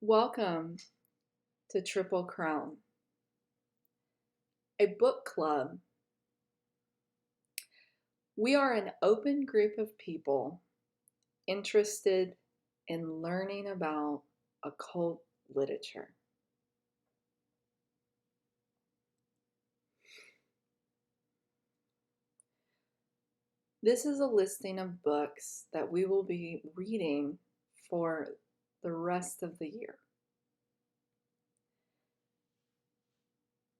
Welcome to Triple Crown, a book club. We are an open group of people interested in learning about occult literature. This is a listing of books that we will be reading for the rest of the year.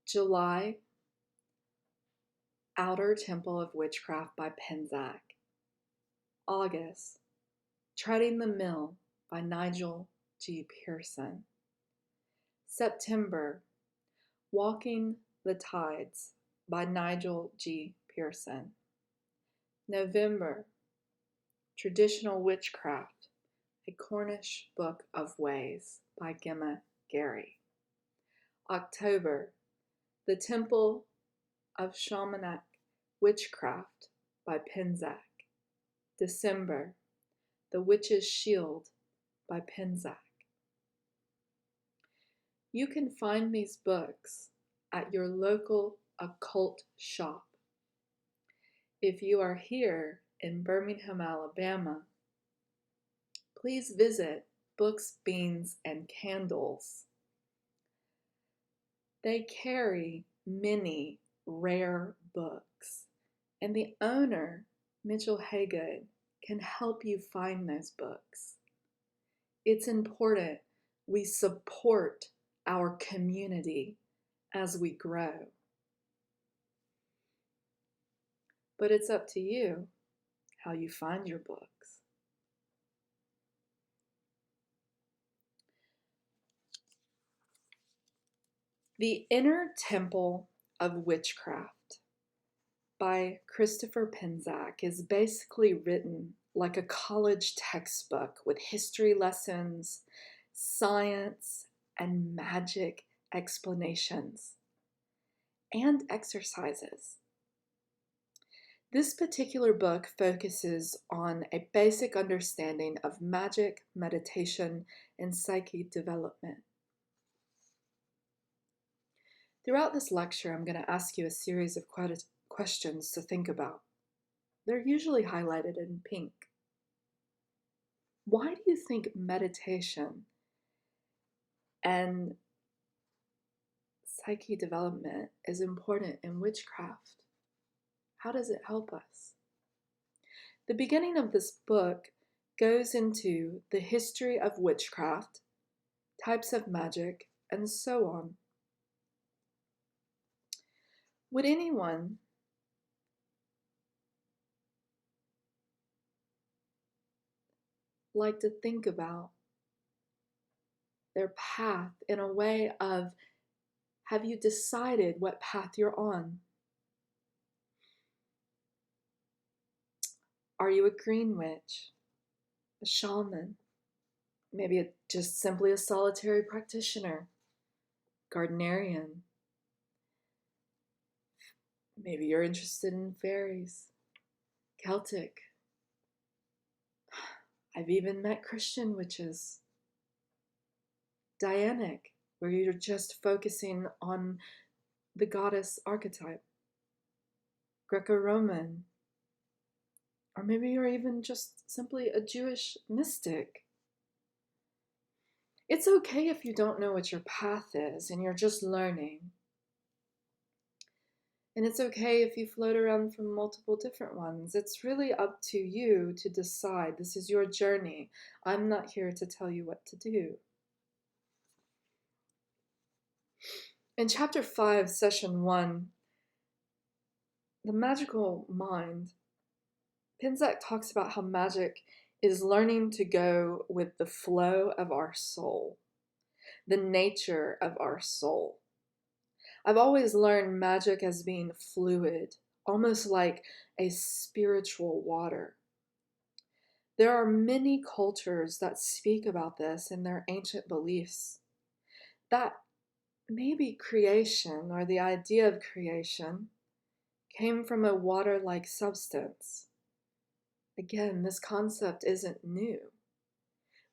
July, Inner Temple of Witchcraft by Penczak. August, Treading the Mill by Nigel G. Pearson. September, Walking the Tides by Nigel G. Pearson. November, Traditional Witchcraft, a Cornish Book of Ways by Gemma Gary. October, The Temple of Shamanic Witchcraft by Penczak. December, The Witch's Shield by Penczak. You can find these books at your local occult shop. If you are here in Birmingham, Alabama, please visit Books, Beans, and Candles. They carry many rare books, and the owner, Mitchell Haygood, can help you find those books. It's important we support our community as we grow. But it's up to you how you find your books. The Inner Temple of Witchcraft by Christopher Penczak is basically written like a college textbook with history lessons, science, and magic explanations, and exercises. This particular book focuses on a basic understanding of magic, meditation, and psyche development. Throughout this lecture, I'm going to ask you a series of questions to think about. They're usually highlighted in pink. Why do you think meditation and psyche development is important in witchcraft? How does it help us? The beginning of this book goes into the history of witchcraft, types of magic, and so on. Would anyone like to think about their path in a way of, have you decided what path you're on? Are you a green witch, a shaman, maybe just simply a solitary practitioner, gardenerian? Maybe you're interested in fairies, Celtic. I've even met Christian witches. Dianic, where you're just focusing on the goddess archetype. Greco-Roman. Or maybe you're even just simply a Jewish mystic. It's okay if you don't know what your path is and you're just learning. And it's okay if you float around from multiple different ones. It's really up to you to decide. This is your journey. I'm not here to tell you what to do. In Chapter 5, Session 1, The Magical Mind, Penczak talks about how magic is learning to go with the flow of our soul, the nature of our soul. I've always learned magic as being fluid, almost like a spiritual water. There are many cultures that speak about this in their ancient beliefs. That maybe creation, or the idea of creation, came from a water-like substance. Again, this concept isn't new.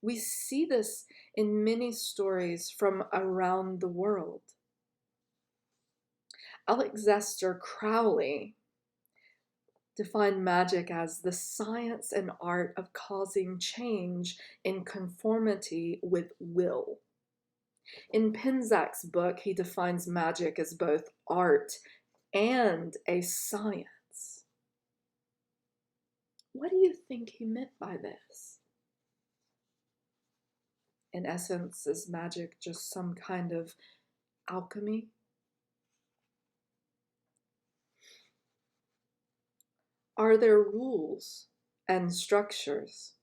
We see this in many stories from around the world. Aleister Crowley defined magic as the science and art of causing change in conformity with will. In Penczak's book, he defines magic as both art and a science. What do you think he meant by this? In essence, is magic just some kind of alchemy? Are there rules and structures,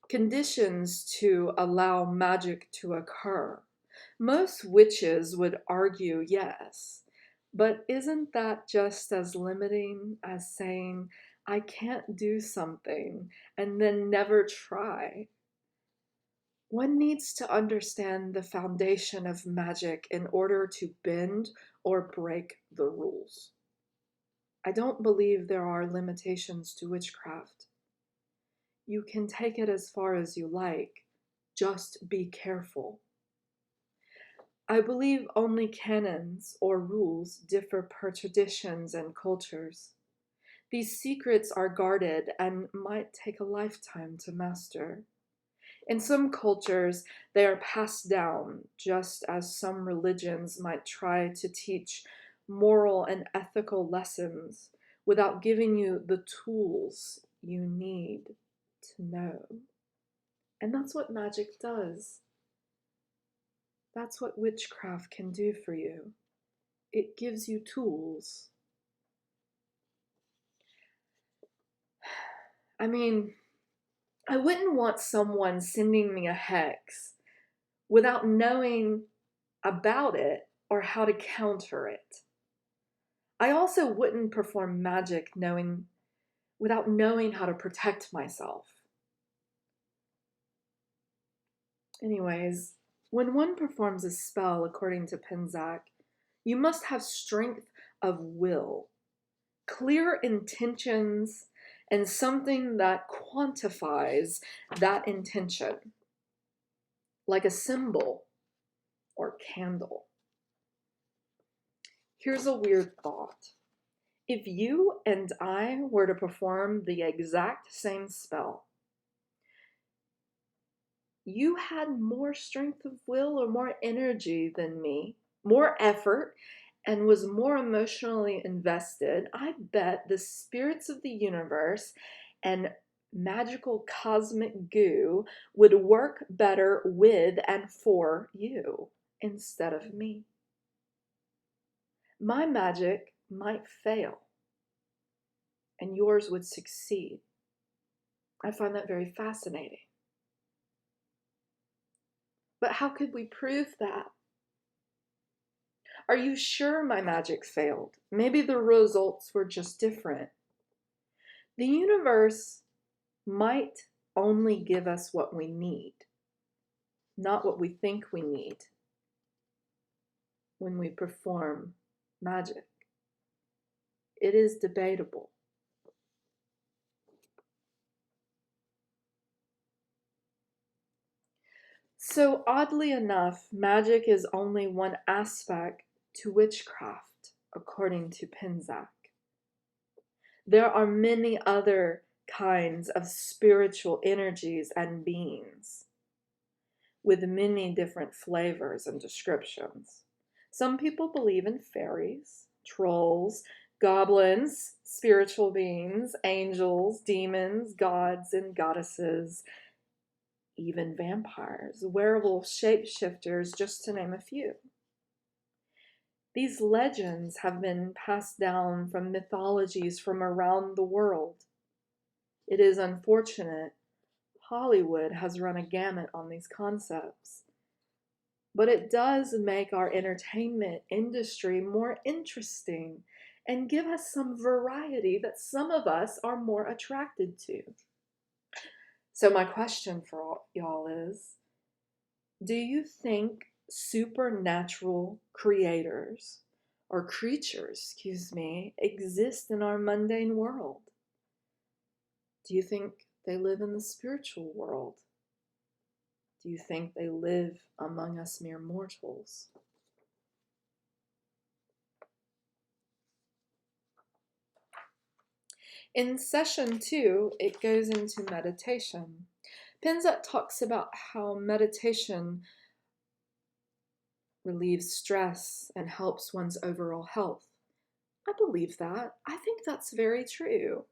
conditions to allow magic to occur? Most witches would argue yes, but isn't that just as limiting as saying, I can't do something and then never try? One needs to understand the foundation of magic in order to bend or break the rules. I don't believe there are limitations to witchcraft. You can take it as far as you like, just be careful. I believe only canons or rules differ per traditions and cultures. These secrets are guarded and might take a lifetime to master. In some cultures, they are passed down, just as some religions might try to teach moral and ethical lessons without giving you the tools you need to know. And that's what magic does. That's what witchcraft can do for you. It gives you tools. I mean, I wouldn't want someone sending me a hex without knowing about it or how to counter it. I also wouldn't perform magic without knowing how to protect myself. Anyways, when one performs a spell, according to Penczak, you must have strength of will, clear intentions, and something that quantifies that intention, like a symbol or candle. Here's a weird thought. If you and I were to perform the exact same spell, you had more strength of will or more energy than me, more effort, and was more emotionally invested, I bet the spirits of the universe and magical cosmic goo would work better with and for you instead of me. My magic might fail, and yours would succeed. I find that very fascinating. But how could we prove that? Are you sure my magic failed? Maybe the results were just different. The universe might only give us what we need, not what we think we need when we perform magic. It is debatable. So oddly enough, magic is only one aspect to witchcraft, according to Penczak. There are many other kinds of spiritual energies and beings with many different flavors and descriptions. Some people believe in fairies, trolls, goblins, spiritual beings, angels, demons, gods and goddesses, even vampires, werewolves, shapeshifters, just to name a few. These legends have been passed down from mythologies from around the world. It is unfortunate Hollywood has run a gamut on these concepts, but it does make our entertainment industry more interesting and give us some variety that some of us are more attracted to. So my question for y'all is, do you think supernatural creators or creatures, exist in our mundane world? Do you think they live in the spiritual world? Do you think they live among us mere mortals? In session 2, it goes into meditation. Penczak talks about how meditation relieves stress and helps one's overall health. I believe that. I think that's very true.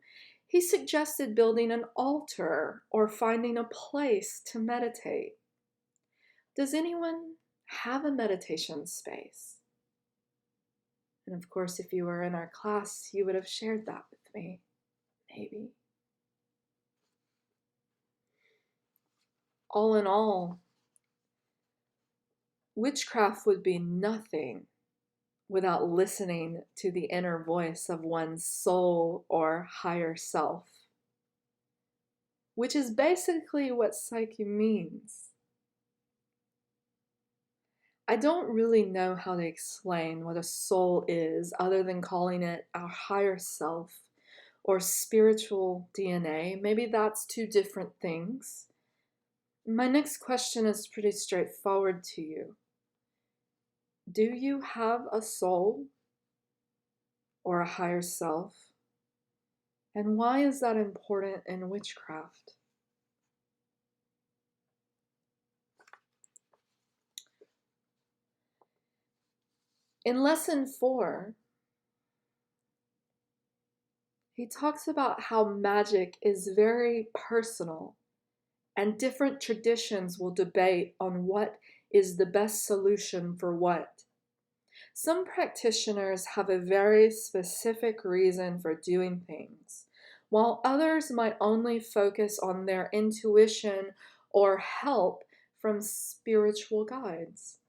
He suggested building an altar or finding a place to meditate. Does anyone have a meditation space? And of course, if you were in our class, you would have shared that with me, maybe. All in all, witchcraft would be nothing without listening to the inner voice of one's soul or higher self, which is basically what Psyche means. I don't really know how to explain what a soul is other than calling it our higher self or spiritual DNA. Maybe that's two different things. My next question is pretty straightforward to you. Do you have a soul or a higher self? And why is that important in witchcraft? In lesson 4, he talks about how magic is very personal and different traditions will debate on what is the best solution for what. Some practitioners have a very specific reason for doing things, while others might only focus on their intuition or help from spiritual guides.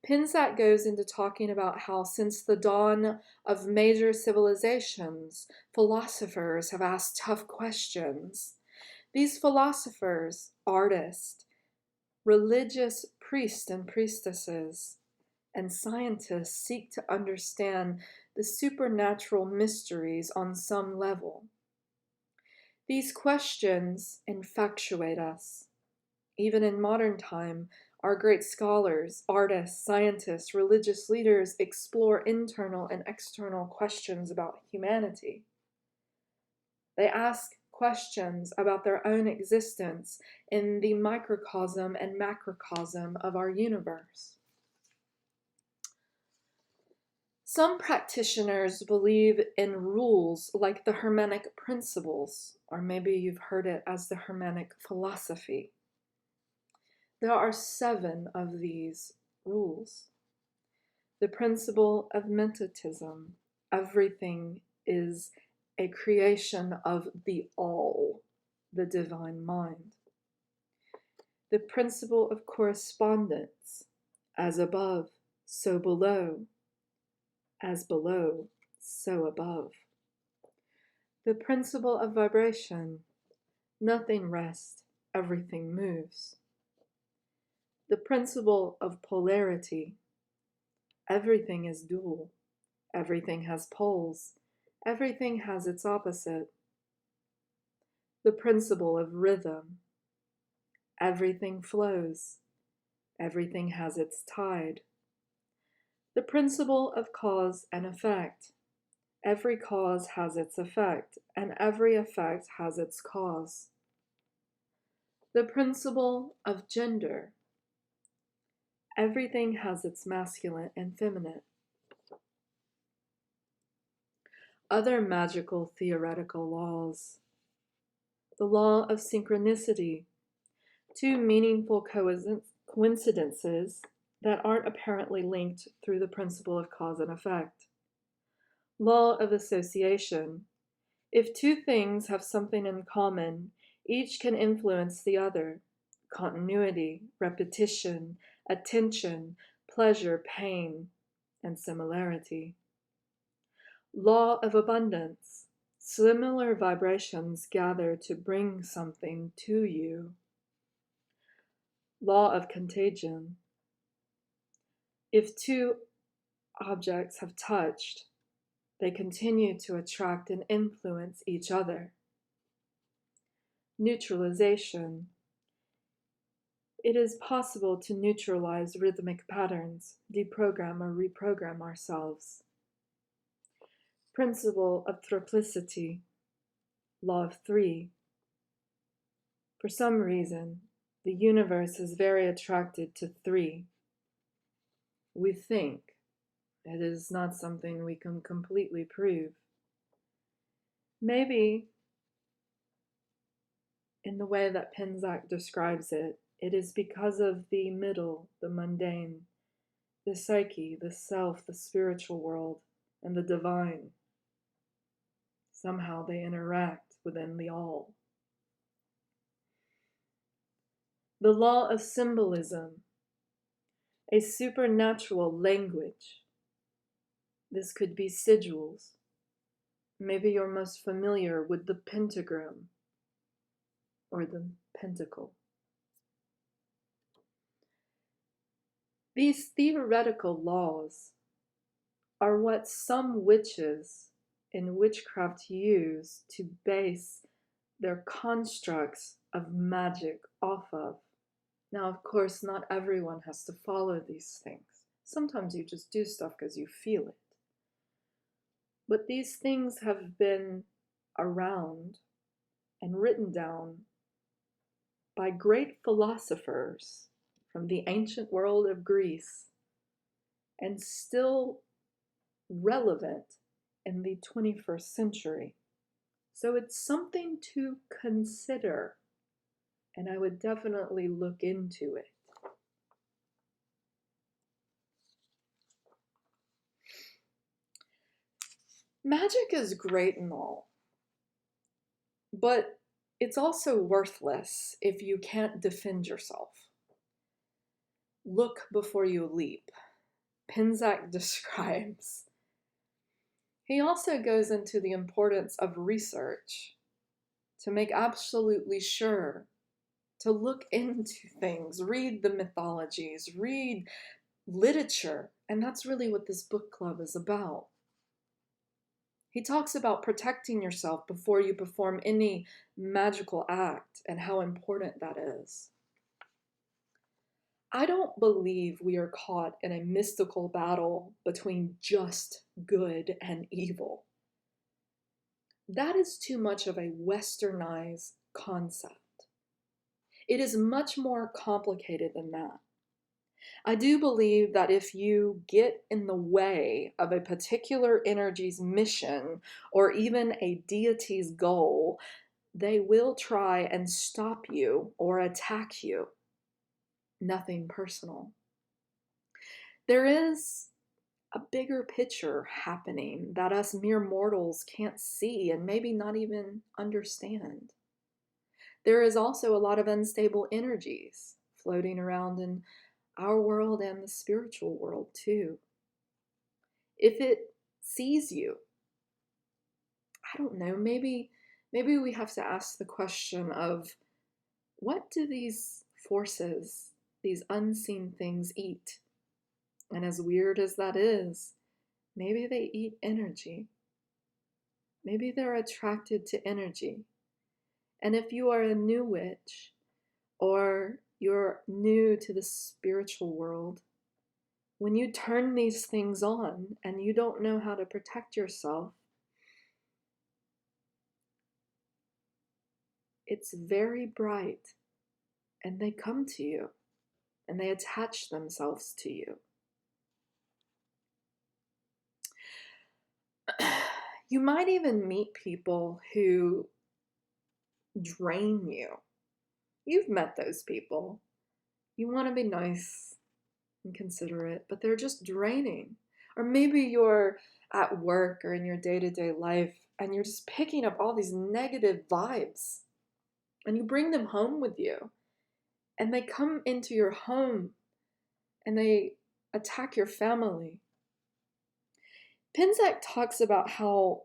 Penczak goes into talking about how since the dawn of major civilizations, philosophers have asked tough questions. These philosophers, artists, religious priests and priestesses, and scientists seek to understand the supernatural mysteries on some level. These questions infatuate us. Even in modern time, our great scholars, artists, scientists, religious leaders explore internal and external questions about humanity. They ask questions about their own existence in the microcosm and macrocosm of our universe. Some practitioners believe in rules like the Hermetic principles, or maybe you've heard it as the Hermetic philosophy. There are 7 of these rules. The principle of mentatism, everything is a creation of the all, the divine mind. The principle of correspondence, as above, so below, as below, so above. The principle of vibration, nothing rests, everything moves. The principle of polarity, everything is dual, everything has poles, everything has its opposite. The principle of rhythm, everything flows, everything has its tide. The principle of cause and effect, every cause has its effect, and every effect has its cause. The principle of gender, everything has its masculine and feminine. Other magical theoretical laws. The law of synchronicity, 2 meaningful coincidences that aren't apparently linked through the principle of cause and effect. Law of association, if 2 things have something in common, each can influence the other. Continuity, repetition, attention, pleasure, pain, and similarity. Law of abundance, similar vibrations gather to bring something to you. Law of contagion, if 2 objects have touched, they continue to attract and influence each other. Neutralization, it is possible to neutralize rhythmic patterns, deprogram or reprogram ourselves. Principle of triplicity, law of three. For some reason, the universe is very attracted to three. We think. It is not something we can completely prove. Maybe, in the way that Penczak describes it, it is because of the middle, the mundane, the psyche, the self, the spiritual world, and the divine. Somehow they interact within the all. The law of symbolism, a supernatural language. This could be sigils. Maybe you're most familiar with the pentagram or the pentacle. These theoretical laws are what some witches in witchcraft use to base their constructs of magic off of. Now, of course, not everyone has to follow these things. Sometimes you just do stuff because you feel it. But these things have been around and written down by great philosophers from the ancient world of Greece and still relevant in the 21st century. So it's something to consider, and I would definitely look into it. Magic is great and all, but it's also worthless if you can't defend yourself. Look before you leap, Penczak describes. He also goes into the importance of research to make absolutely sure to look into things, read the mythologies, read literature, and that's really what this book club is about. He talks about protecting yourself before you perform any magical act and how important that is. I don't believe we are caught in a mystical battle between just good and evil. That is too much of a westernized concept. It is much more complicated than that. I do believe that if you get in the way of a particular energy's mission or even a deity's goal, they will try and stop you or attack you. Nothing personal. There is a bigger picture happening that us mere mortals can't see and maybe not even understand. There is also a lot of unstable energies floating around in our world and the spiritual world too. If it sees you, I don't know, maybe we have to ask the question of, what do these forces, these unseen things eat? And as weird as that is, maybe they eat energy. Maybe they're attracted to energy. And if you are a new witch, or you're new to the spiritual world, when you turn these things on and you don't know how to protect yourself, it's very bright and they come to you and they attach themselves to you. You might even meet people who drain you. You've met those people. You want to be nice and considerate, but they're just draining. Or maybe you're at work or in your day-to-day life and you're just picking up all these negative vibes and you bring them home with you and they come into your home and they attack your family. Penczak talks about how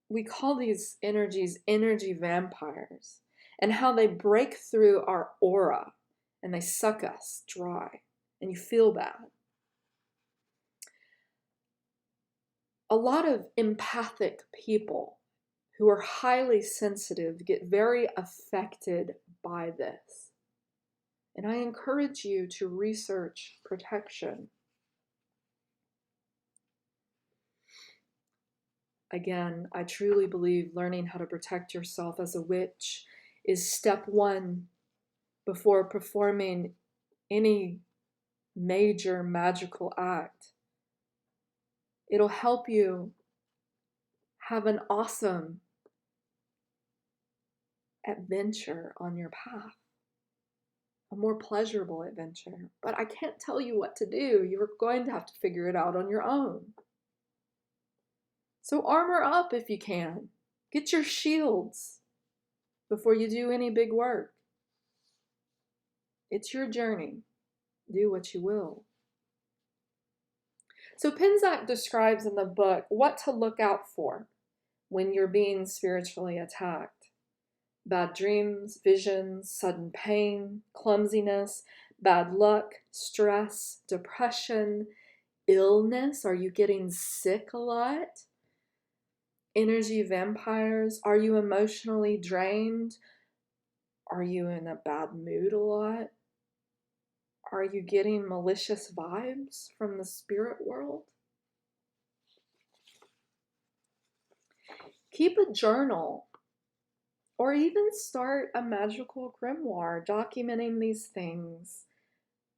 we call these energies energy vampires and how they break through our aura and they suck us dry and you feel bad. A lot of empathic people who are highly sensitive get very affected by this. And I encourage you to research protection. Again, I truly believe learning how to protect yourself as a witch is step one before performing any major magical act. It'll help you have an awesome adventure on your path, a more pleasurable adventure. But I can't tell you what to do. You're going to have to figure it out on your own. So armor up if you can. Get your shields before you do any big work. It's your journey. Do what you will. So Penczak describes in the book what to look out for when you're being spiritually attacked. Bad dreams, visions, sudden pain, clumsiness, bad luck, stress, depression, illness. Are you getting sick a lot? Energy vampires. Are you emotionally drained? Are you in a bad mood a lot? Are you getting malicious vibes from the spirit world? Keep a journal, or even start a magical grimoire documenting these things.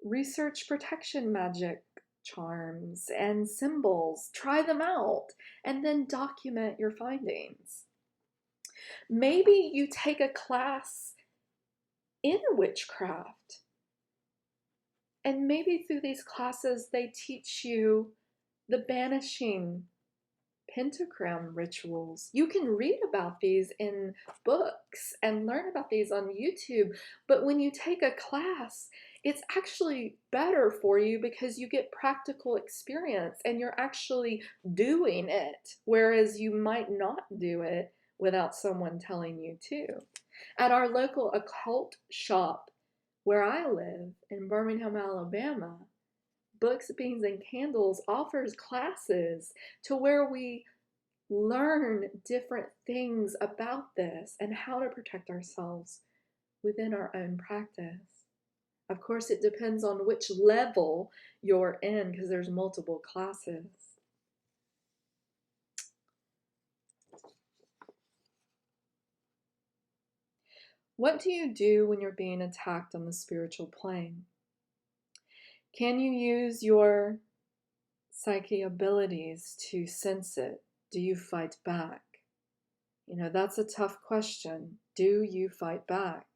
Research protection magic charms and symbols. Try them out and then document your findings. Maybe you take a class in witchcraft, and maybe through these classes they teach you the banishing pentagram rituals. You can read about these in books and learn about these on YouTube, but when you take a class, it's actually better for you because you get practical experience and you're actually doing it, whereas you might not do it without someone telling you to. At our local occult shop where I live in Birmingham, Alabama, Books, Beans, and Candles offers classes to where we learn different things about this and how to protect ourselves within our own practice. Of course, it depends on which level you're in because there's multiple classes. What do you do when you're being attacked on the spiritual plane? Can you use your psyche abilities to sense it? Do you fight back? You know, that's a tough question. Do you fight back?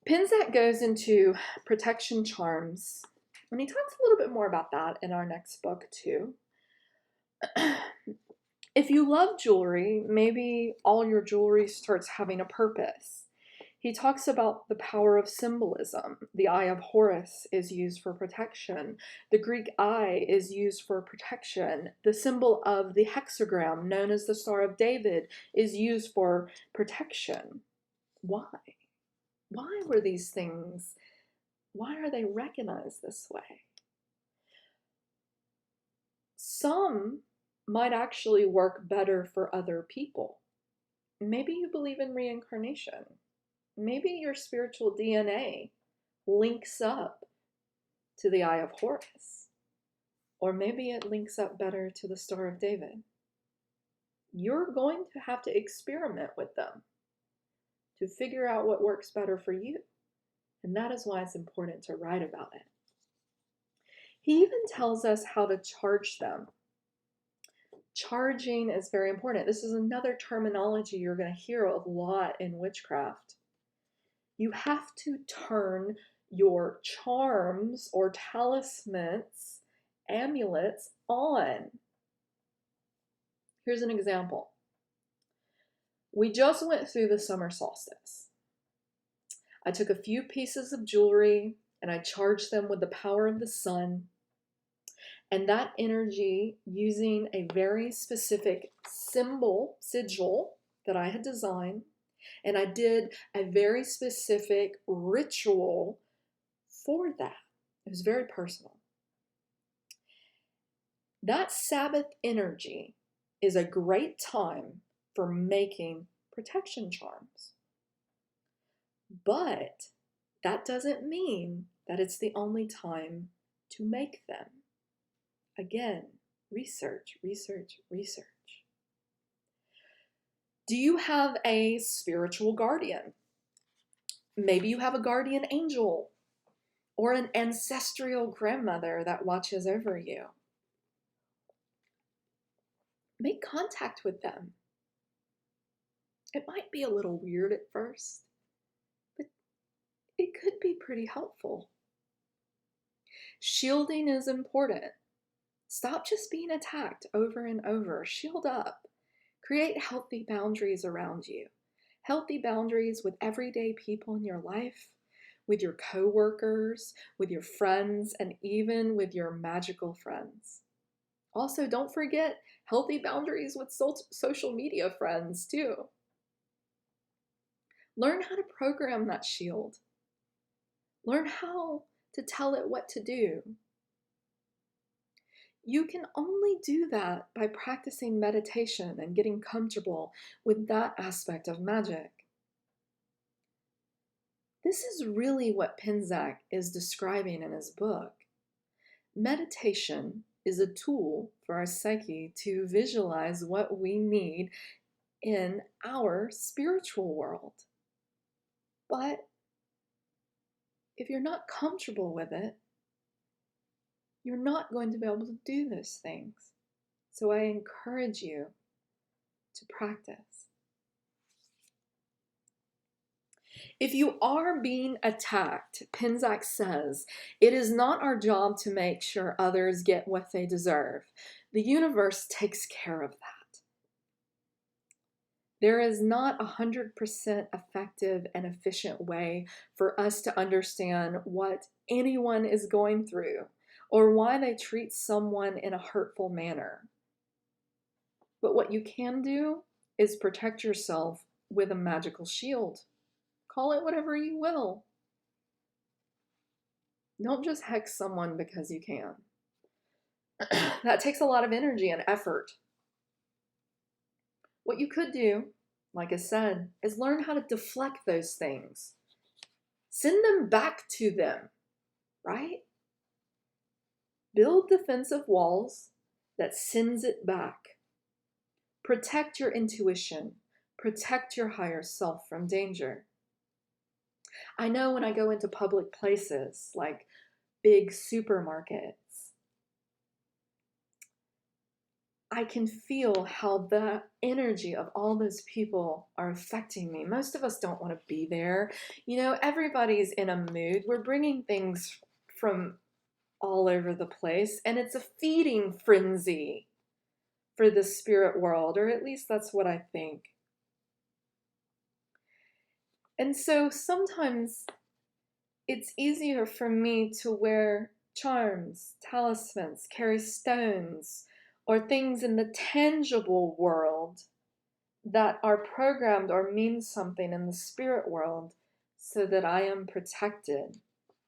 Penczak goes into protection charms, and he talks a little bit more about that in our next book too. If you love jewelry, maybe all your jewelry starts having a purpose. He talks about the power of symbolism. The Eye of Horus is used for protection. The Greek eye is used for protection. The symbol of the hexagram, known as the Star of David, is used for protection. Why? Why were these things, why are they recognized this way? Some might actually work better for other people. Maybe you believe in reincarnation. Maybe your spiritual DNA links up to the Eye of Horus. Or maybe it links up better to the Star of David. You're going to have to experiment with them to figure out what works better for you. And that is why it's important to write about it. He even tells us how to charge them. Charging is very important. This is another terminology you're going to hear a lot in witchcraft. You have to turn your charms or talismans, amulets on. Here's an example. We just went through the summer solstice. I took a few pieces of jewelry and I charged them with the power of the sun. And that energy, using a very specific sigil that I had designed, and I did a very specific ritual for that. It was very personal. That Sabbath energy is a great time for making protection charms. But that doesn't mean that it's the only time to make them. Again, research, research, research. Do you have a spiritual guardian? Maybe you have a guardian angel or an ancestral grandmother that watches over you. Make contact with them. It might be a little weird at first, but it could be pretty helpful. Shielding is important. Stop just being attacked over and over. Shield up. Create healthy boundaries around you. Healthy boundaries with everyday people in your life, with your coworkers, with your friends, and even with your magical friends. Also, don't forget healthy boundaries with social media friends too. Learn how to program that shield. Learn how to tell it what to do. You can only do that by practicing meditation and getting comfortable with that aspect of magic. This is really what Penczak is describing in his book. Meditation is a tool for our psyche to visualize what we need in our spiritual world. But if you're not comfortable with it, you're not going to be able to do those things. So I encourage you to practice. If you are being attacked, Penczak says, it is not our job to make sure others get what they deserve. The universe takes care of that. There is not 100% effective and efficient way for us to understand what anyone is going through or why they treat someone in a hurtful manner. But what you can do is protect yourself with a magical shield. Call it whatever you will. Don't just hex someone because you can. That takes a lot of energy and effort. What you could do, like I said, is learn how to deflect those things. Send them back to them, right? Build defensive walls that sends it back. Protect your intuition. Protect your higher self from danger. I know when I go into public places like big supermarkets, I can feel how the energy of all those people are affecting me. Most of us don't want to be there. You know, everybody's in a mood. We're bringing things from all over the place, and it's a feeding frenzy for the spirit world, or at least that's what I think. And so sometimes it's easier for me to wear charms, talismans, carry stones, or things in the tangible world that are programmed or mean something in the spirit world so that I am protected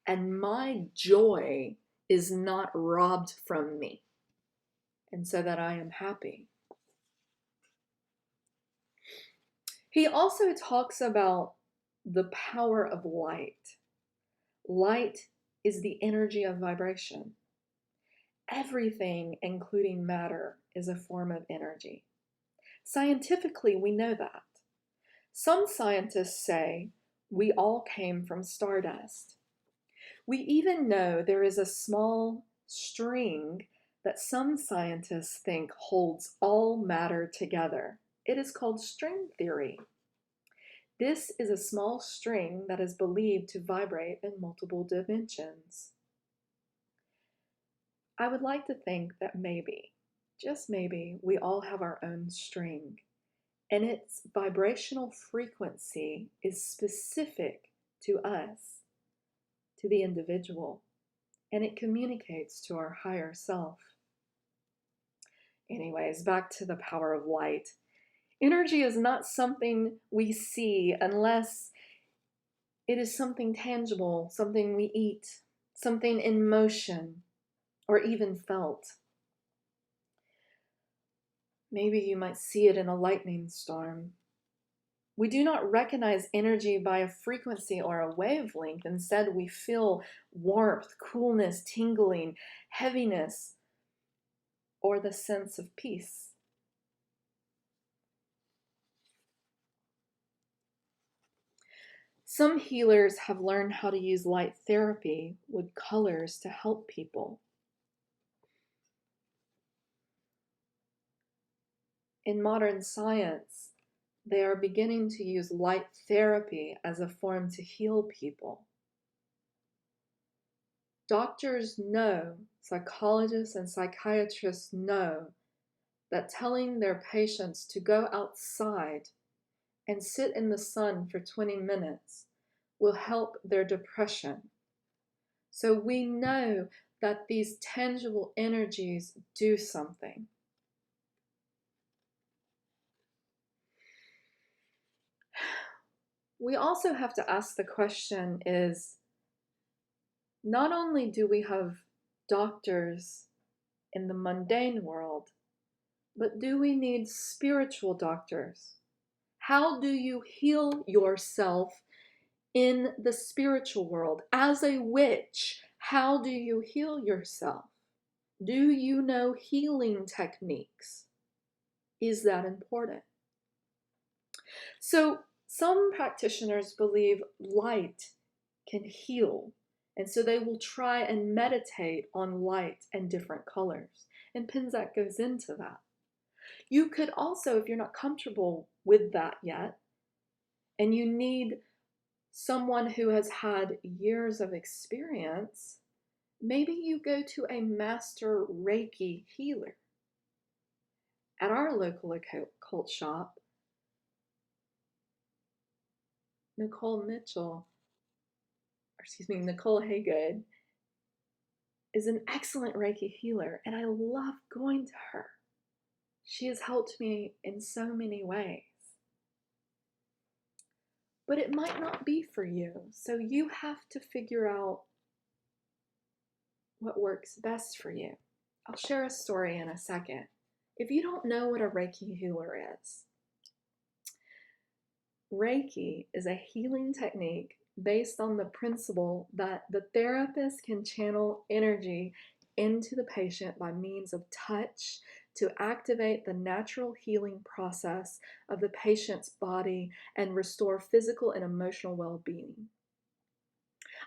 and my joy is not robbed from me, and so that I am happy. He also talks about the power of light. Light is the energy of vibration. Everything, including matter, is a form of energy. Scientifically, we know that. Some scientists say we all came from stardust. We even know there is a small string that some scientists think holds all matter together. It is called string theory. This is a small string that is believed to vibrate in multiple dimensions. I would like to think that maybe, just maybe, we all have our own string, and its vibrational frequency is specific to us, to the individual, and it communicates to our higher self. Anyways, back to the power of light. Energy is not something we see unless it is something tangible, something we eat, something in motion, or even felt. Maybe you might see it in a lightning storm. We do not recognize energy by a frequency or a wavelength. Instead, we feel warmth, coolness, tingling, heaviness, or the sense of peace. Some healers have learned how to use light therapy with colors to help people. In modern science, they are beginning to use light therapy as a form to heal people. Doctors know, psychologists and psychiatrists know that telling their patients to go outside and sit in the sun for 20 minutes will help their depression. So we know that these tangible energies do something. We also have to ask the question is, not only do we have doctors in the mundane world, but do we need spiritual doctors? How do you heal yourself in the spiritual world? As a witch, how do you heal yourself? Do you know healing techniques? Is that important? So some practitioners believe light can heal, and so they will try and meditate on light and different colors. And Penczak goes into that. You could also, if you're not comfortable with that yet, and you need someone who has had years of experience, maybe you go to a master Reiki healer. At our local occult shop, Nicole Haygood is an excellent Reiki healer, and I love going to her. She has helped me in so many ways. But it might not be for you, so you have to figure out what works best for you. I'll share a story in a second. If you don't know what a Reiki healer is, Reiki is a healing technique based on the principle that the therapist can channel energy into the patient by means of touch to activate the natural healing process of the patient's body and restore physical and emotional well-being.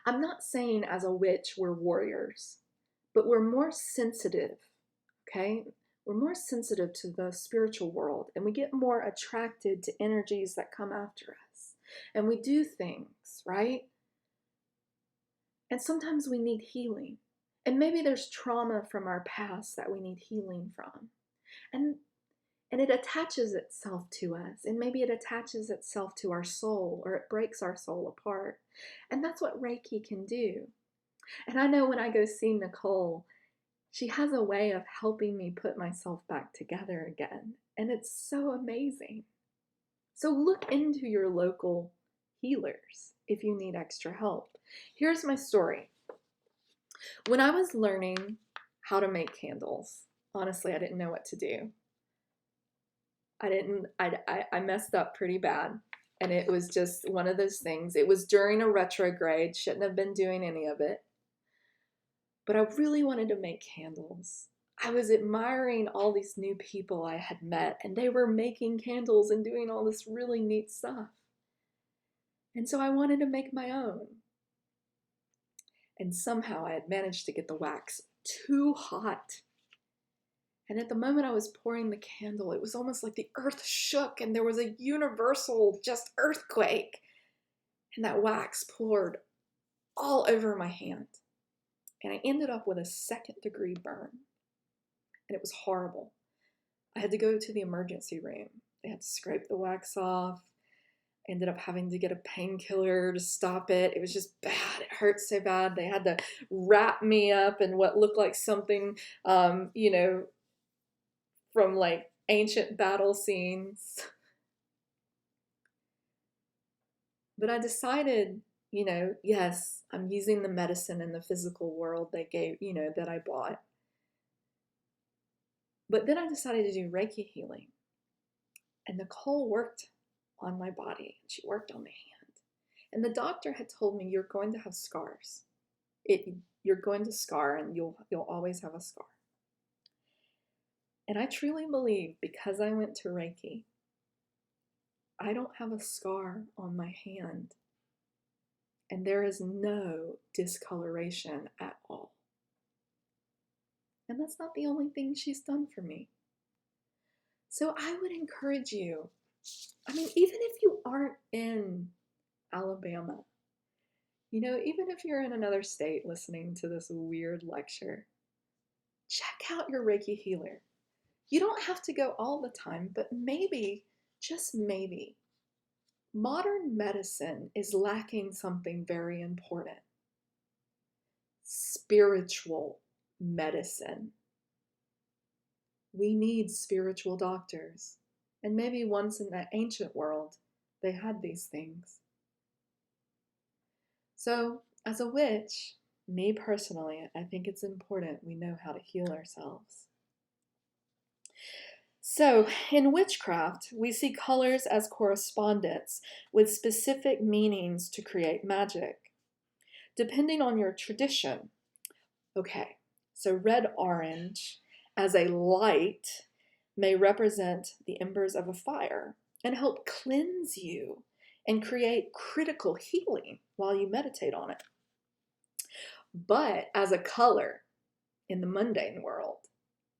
I'm not saying as a witch we're warriors, but we're more sensitive, okay? We're more sensitive to the spiritual world, and we get more attracted to energies that come after us. And we do things, right? And sometimes we need healing. And maybe there's trauma from our past that we need healing from. And it attaches itself to us. And maybe it attaches itself to our soul, or it breaks our soul apart. And that's what Reiki can do. And I know when I go see Nicole, she has a way of helping me put myself back together again. And it's so amazing. So look into your local healers if you need extra help. Here's my story. When I was learning how to make candles, honestly, I didn't know what to do. I messed up pretty bad. And it was just one of those things. It was during a retrograde, shouldn't have been doing any of it. But I really wanted to make candles. I was admiring all these new people I had met, and they were making candles and doing all this really neat stuff. And so I wanted to make my own. And somehow I had managed to get the wax too hot. And at the moment I was pouring the candle, it was almost like the earth shook and there was a universal just earthquake. And that wax poured all over my hand. And I ended up with a 2nd-degree burn. And it was horrible. I had to go to the emergency room. They had to scrape the wax off. I ended up having to get a painkiller to stop it. It was just bad. It hurt so bad. They had to wrap me up in what looked like something, from like ancient battle scenes. But I decided, yes, I'm using the medicine in the physical world they gave, that I bought. But then I decided to do Reiki healing. And Nicole worked on my body. She worked on the hand. And the doctor had told me, you're going to have scars. You're going to scar, and you'll always have a scar. And I truly believe, because I went to Reiki, I don't have a scar on my hand. And there is no discoloration at all. And that's not the only thing she's done for me. So I would encourage you, even if you aren't in Alabama, even if you're in another state listening to this weird lecture, check out your Reiki healer. You don't have to go all the time, but maybe, just maybe, modern medicine is lacking something very important. Spiritual medicine. We need spiritual doctors. And maybe once in that ancient world, they had these things. So, as a witch, me personally, I think it's important we know how to heal ourselves. So, in witchcraft, we see colors as correspondence with specific meanings to create magic, depending on your tradition. Okay, so red-orange as a light may represent the embers of a fire and help cleanse you and create critical healing while you meditate on it. But as a color in the mundane world,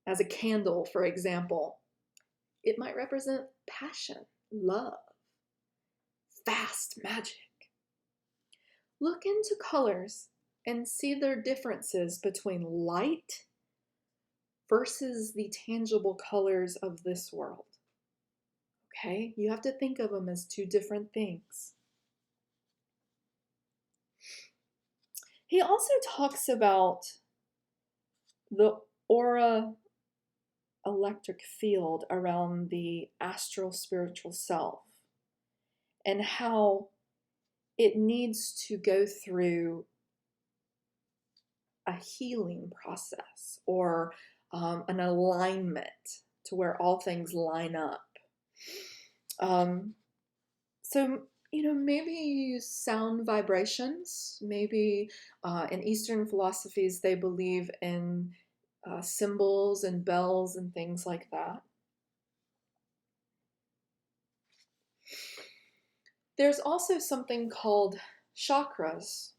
as a candle, for example, it might represent passion, love, fast magic. Look into colors and see their differences between light versus the tangible colors of this world. Okay? You have to think of them as two different things. He also talks about the aura electric field around the astral spiritual self and how it needs to go through a healing process or an alignment to where all things line up. So, maybe you use sound vibrations. Maybe in Eastern philosophies, they believe in symbols and bells and things like that. There's also something called chakras.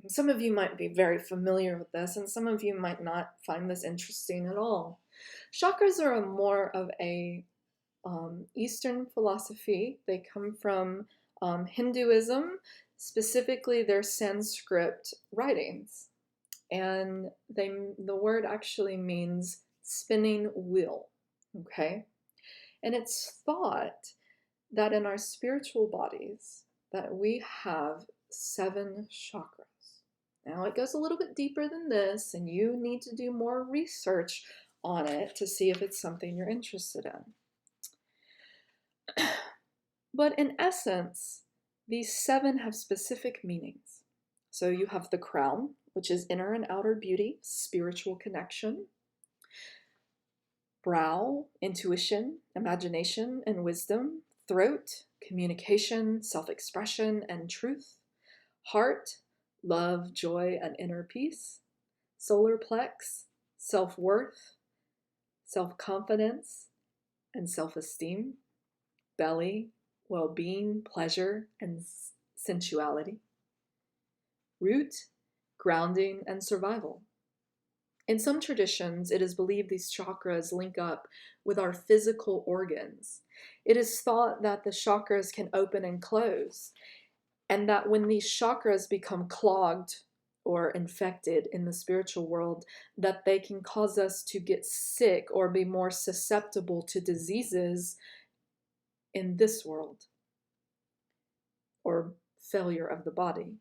Some of you might be very familiar with this, and some of you might not find this interesting at all. Chakras are more of a Eastern philosophy. They come from Hinduism, specifically their Sanskrit writings. And the word actually means spinning wheel, okay? And it's thought that in our spiritual bodies that we have 7 chakras. Now it goes a little bit deeper than this, and you need to do more research on it to see if it's something you're interested in. But in essence, these 7 have specific meanings. So you have the crown, which is inner and outer beauty, spiritual connection. Brow, intuition, imagination, and wisdom. Throat, communication, self-expression, and truth. Heart, love, joy, and inner peace. Solar plex, self-worth, self-confidence, and self-esteem. Belly, well-being, pleasure, and sensuality. Root, grounding, and survival. In some traditions, it is believed these chakras link up with our physical organs. It is thought that the chakras can open and close, and that when these chakras become clogged or infected in the spiritual world, that they can cause us to get sick or be more susceptible to diseases in this world, or failure of the body.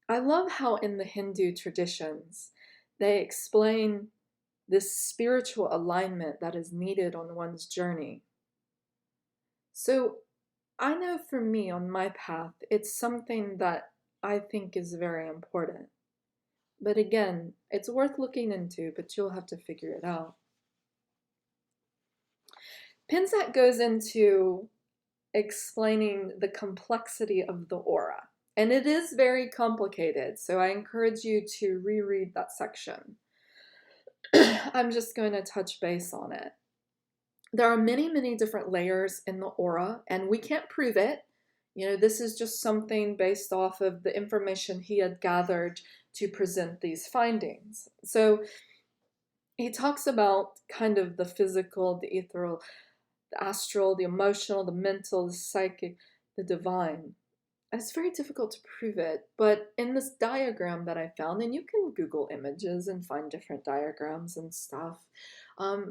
I love how in the Hindu traditions, they explain this spiritual alignment that is needed on one's journey. So I know for me on my path, it's something that I think is very important. But again, it's worth looking into, but you'll have to figure it out. Penczak goes into explaining the complexity of the aura. And it is very complicated, so I encourage you to reread that section. I'm just going to touch base on it. There are many, many different layers in the aura, and we can't prove it. You know, this is just something based off of the information he had gathered to present these findings. So he talks about kind of the physical, the ethereal, the astral, the emotional, the mental, the psychic, the divine. And it's very difficult to prove it, but in this diagram that I found, and you can Google images and find different diagrams and stuff,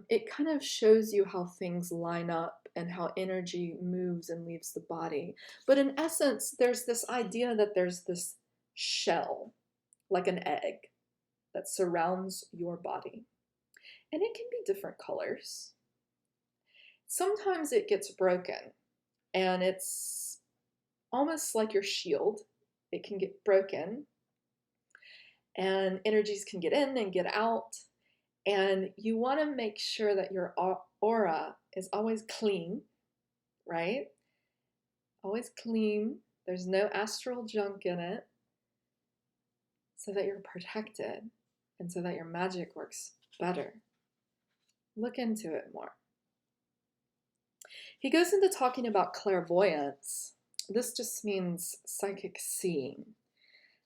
it kind of shows you how things line up and how energy moves and leaves the body. But in essence, there's this idea that there's this shell, like an egg, that surrounds your body. And it can be different colors. Sometimes it gets broken, and it's almost like your shield. It can get broken, and energies can get in and get out. And you want to make sure that your aura is always clean, right? Always clean. There's no astral junk in it, so that you're protected and so that your magic works better. Look into it more. He goes into talking about clairvoyance. This just means psychic seeing.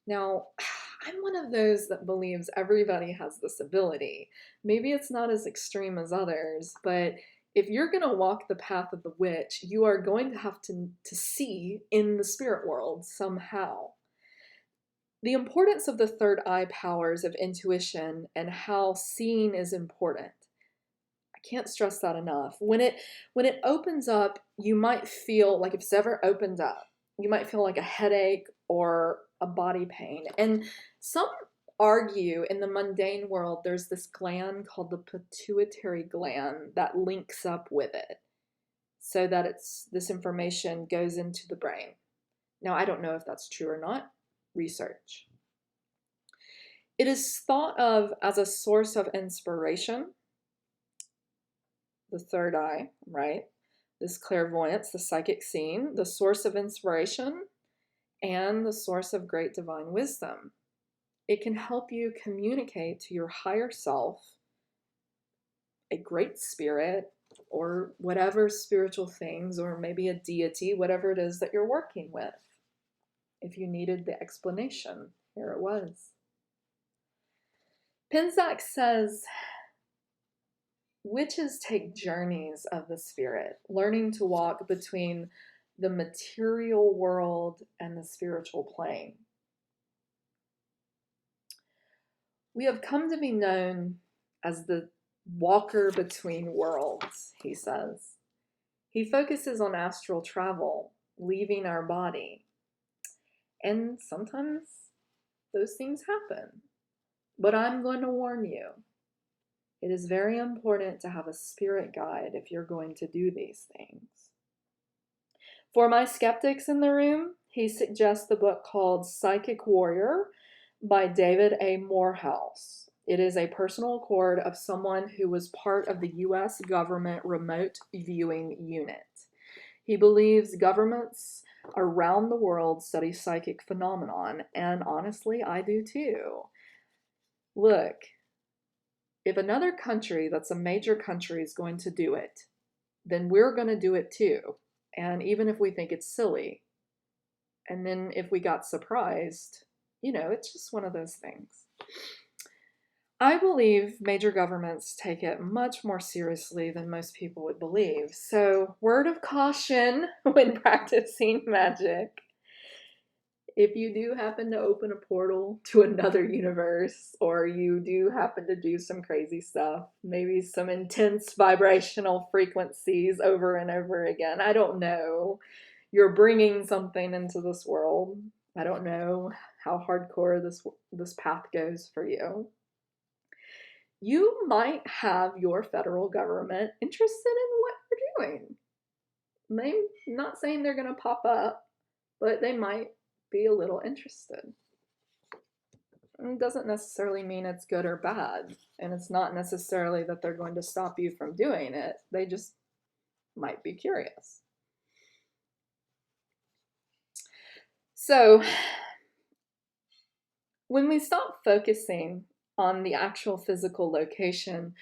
Now, I'm one of those that believes everybody has this ability. Maybe it's not as extreme as others, but if you're going to walk the path of the witch, you are going to have to see in the spirit world somehow. The importance of the third eye powers of intuition and how seeing is important. I can't stress that enough. When it opens up, you might feel like if it's ever opened up, you might feel like a headache or a body pain. And some argue in the mundane world, there's this gland called the pituitary gland that links up with it so that this information goes into the brain. Now, I don't know if that's true or not. Research. It is thought of as a source of inspiration. The third eye, right? This clairvoyance, the psychic seeing, the source of inspiration, and the source of great divine wisdom. It can help you communicate to your higher self, a great spirit, or whatever spiritual things, or maybe a deity, whatever it is that you're working with. If you needed the explanation, here it was. Penczak says, witches take journeys of the spirit, learning to walk between the material world and the spiritual plane. We have come to be known as the walker between worlds, he says. He focuses on astral travel, leaving our body. And sometimes those things happen. But I'm going to warn you. It is very important to have a spirit guide if you're going to do these things. For my skeptics in the room, he suggests the book called Psychic Warrior by David A. Morehouse. It is a personal accord of someone who was part of the U.S. government remote viewing unit. He believes governments around the world study psychic phenomenon, and honestly, I do too. Look, if another country that's a major country is going to do it, then we're going to do it too. And even if we think it's silly, and then if we got surprised, you know, it's just one of those things. I believe major governments take it much more seriously than most people would believe. So, word of caution when practicing magic. If you do happen to open a portal to another universe, or you do happen to do some crazy stuff, maybe some intense vibrational frequencies over and over again, I don't know. You're bringing something into this world. I don't know how hardcore this path goes for you. You might have your federal government interested in what you're doing. I'm not saying they're going to pop up, but they might be a little interested. It doesn't necessarily mean it's good or bad, and it's not necessarily that they're going to stop you from doing it. They just might be curious. So when we stop focusing on the actual physical location,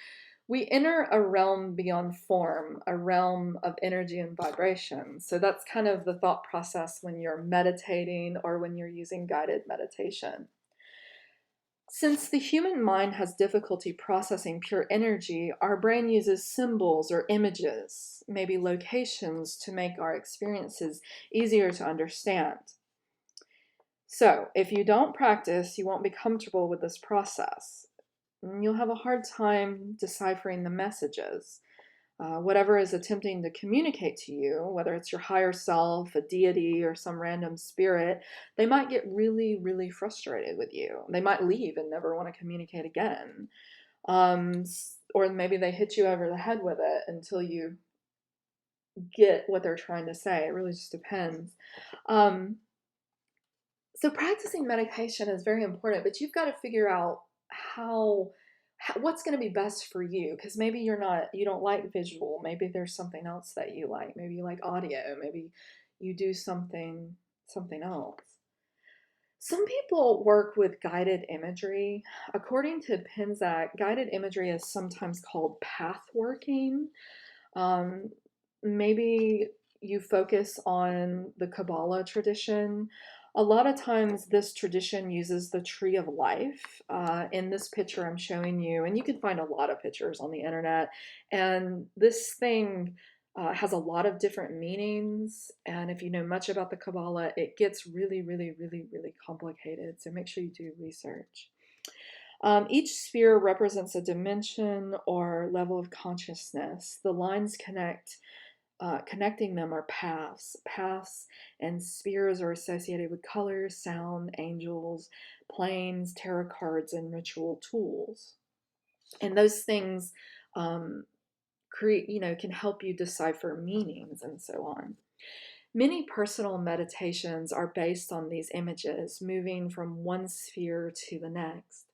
we enter a realm beyond form, a realm of energy and vibration. So that's kind of the thought process when you're meditating or when you're using guided meditation. Since the human mind has difficulty processing pure energy, our brain uses symbols or images, maybe locations, to make our experiences easier to understand. So, if you don't practice, you won't be comfortable with this process. You'll have a hard time deciphering the messages. Whatever is attempting to communicate to you, whether it's your higher self, a deity, or some random spirit, they might get really, really frustrated with you. They might leave and never want to communicate again. Or maybe they hit you over the head with it until you get what they're trying to say. It really just depends. So practicing meditation is very important, but you've got to figure out what's going to be best for you, because maybe you don't like visual. Maybe there's something else that you like. Maybe you like audio. Maybe you do something else. Some people work with guided imagery. According to Penczak, guided imagery is sometimes called path working. Maybe you focus on the Kabbalah tradition. A lot of times this tradition uses the tree of life. In this picture I'm showing you, and you can find a lot of pictures on the internet, and this thing has a lot of different meanings, and if you know much about the Kabbalah, it gets really, really, really, really complicated, so make sure you do research. Each sphere represents a dimension or level of consciousness. The lines connecting them are paths. Paths and spheres are associated with colors, sound, angels, planes, tarot cards, and ritual tools. And those things can help you decipher meanings and so on. Many personal meditations are based on these images, moving from one sphere to the next.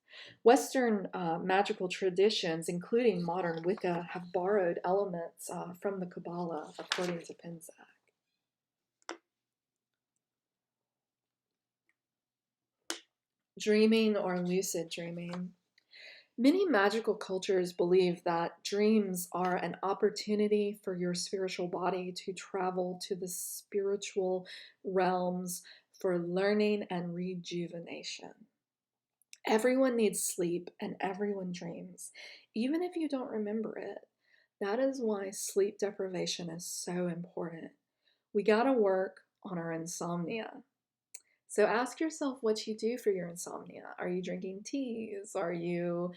Western magical traditions, including modern Wicca, have borrowed elements from the Kabbalah, according to Penczak. Dreaming or lucid dreaming. Many magical cultures believe that dreams are an opportunity for your spiritual body to travel to the spiritual realms for learning and rejuvenation. Everyone needs sleep and everyone dreams, even if you don't remember it. That is why sleep deprivation is so important. We gotta work on our insomnia. So ask yourself what you do for your insomnia. Are you drinking teas? Are you,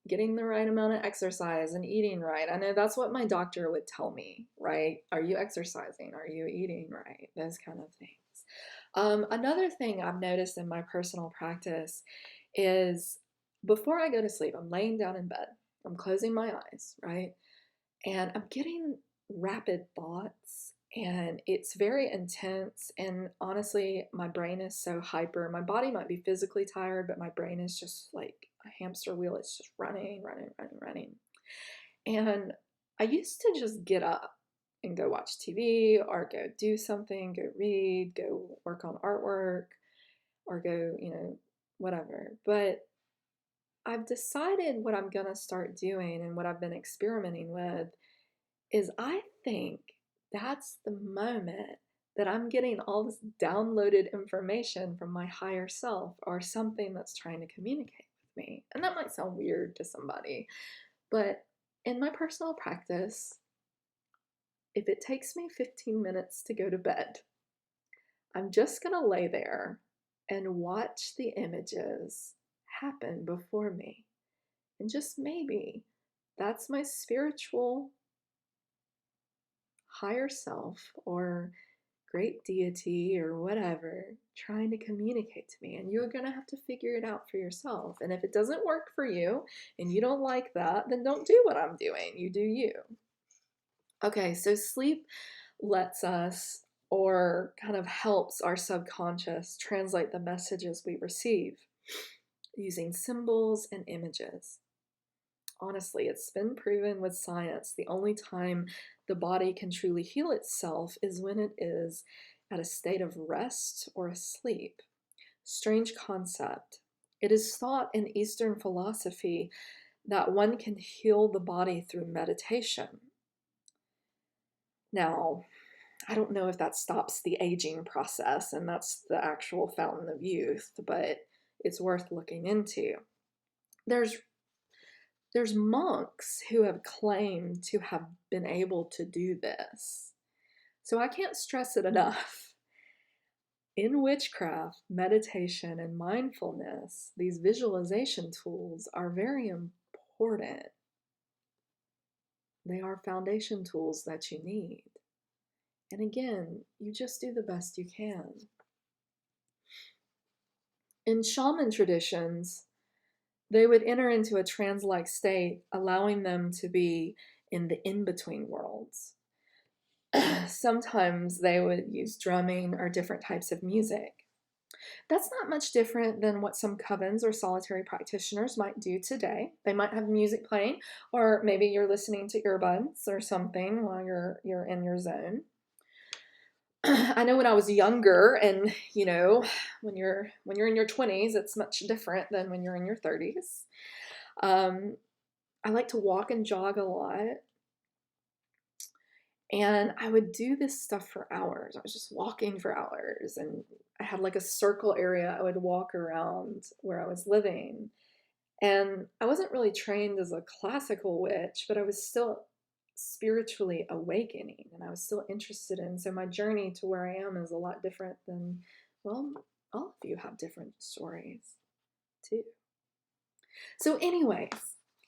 getting the right amount of exercise and eating right? I know that's what my doctor would tell me, right? Are you exercising? Are you eating right? Those kind of things. Another thing I've noticed in my personal practice is before I go to sleep, I'm laying down in bed, I'm closing my eyes, right? And I'm getting rapid thoughts, and it's very intense. And honestly, my brain is so hyper. My body might be physically tired, but my brain is just like a hamster wheel. It's just running, running, running, running. And I used to just get up and go watch TV or go do something, go read, go work on artwork, or go, whatever. But I've decided what I'm going to start doing and what I've been experimenting with is I think that's the moment that I'm getting all this downloaded information from my higher self or something that's trying to communicate with me. And that might sound weird to somebody, but in my personal practice, if it takes me 15 minutes to go to bed, I'm just going to lay there and watch the images happen before me. And just maybe that's my spiritual higher self or great deity or whatever trying to communicate to me, and you're going to have to figure it out for yourself. And if it doesn't work for you and you don't like that, then don't do what I'm doing. You do you. Okay, so sleep lets us, or kind of helps our subconscious translate the messages we receive using symbols and images. Honestly, it's been proven with science the only time the body can truly heal itself is when it is at a state of rest or asleep. Strange concept. It is thought in Eastern philosophy that one can heal the body through meditation. Now, I don't know if that stops the aging process and that's the actual fountain of youth, but it's worth looking into. There's monks who have claimed to have been able to do this. So I can't stress it enough. In witchcraft, meditation, and mindfulness, these visualization tools are very important. They are foundation tools that you need. And again, you just do the best you can. In shaman traditions, they would enter into a trance-like state, allowing them to be in the in-between worlds. Sometimes they would use drumming or different types of music. That's not much different than what some covens or solitary practitioners might do today. They might have music playing, or maybe you're listening to earbuds or something while you're in your zone. I know when I was younger, and when you're in your 20s, it's much different than when you're in your 30s. I like to walk and jog a lot. And I would do this stuff for hours. I was just walking for hours, and I had like a circle area I would walk around where I was living. And I wasn't really trained as a classical witch, but I was still spiritually awakening and I was still interested in. So my journey to where I am is a lot different than, well, all of you have different stories too. So anyways,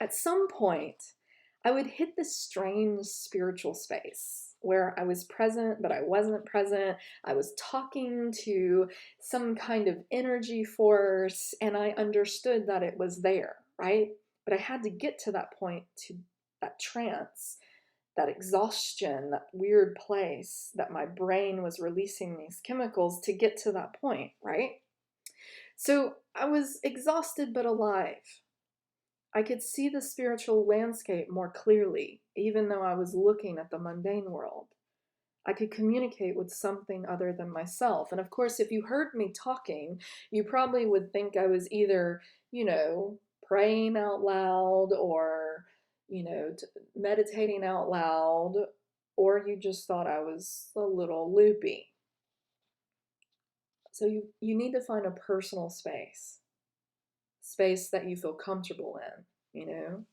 at some point, I would hit this strange spiritual space where I was present, but I wasn't present. I was talking to some kind of energy force, and I understood that it was there, right? But I had to get to that point, to that trance, that exhaustion, that weird place that my brain was releasing these chemicals to get to that point, right? So I was exhausted but alive. I could see the spiritual landscape more clearly, even though I was looking at the mundane world. I could communicate with something other than myself. And of course, if you heard me talking, you probably would think I was either, praying out loud or, meditating out loud, or you just thought I was a little loopy. So you need to find a personal space that you feel comfortable in,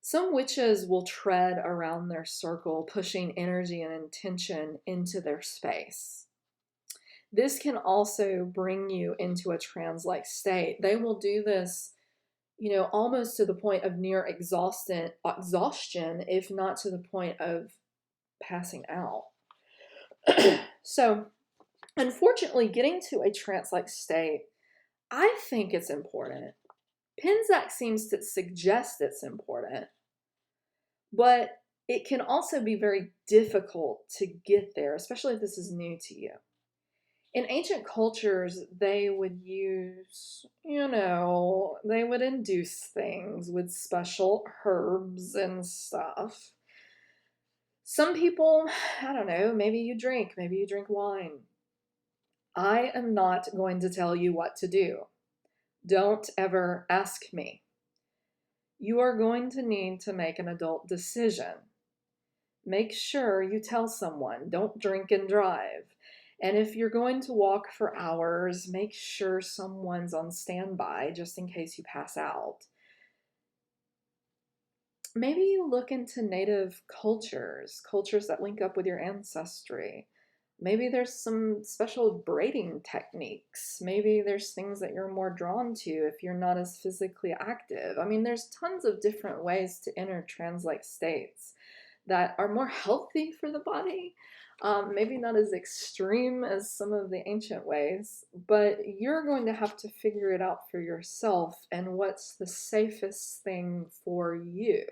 Some witches will tread around their circle, pushing energy and intention into their space. This can also bring you into a trance-like state. They will do this, almost to the point of near exhaustion, if not to the point of passing out. So, unfortunately, getting to a trance-like state, I think it's important. Penczak seems to suggest it's important, but it can also be very difficult to get there, especially if this is new to you. In ancient cultures, they would use, they would induce things with special herbs and stuff. Some people, I don't know, maybe you drink wine. I am not going to tell you what to do. Don't ever ask me. You are going to need to make an adult decision. Make sure you tell someone. Don't drink and drive. And if you're going to walk for hours, make sure someone's on standby just in case you pass out. Maybe you look into native cultures that link up with your ancestry. Maybe there's some special braiding techniques. Maybe there's things that you're more drawn to if you're not as physically active. I mean, there's tons of different ways to enter trance-like states that are more healthy for the body. Maybe not as extreme as some of the ancient ways, but you're going to have to figure it out for yourself and what's the safest thing for you.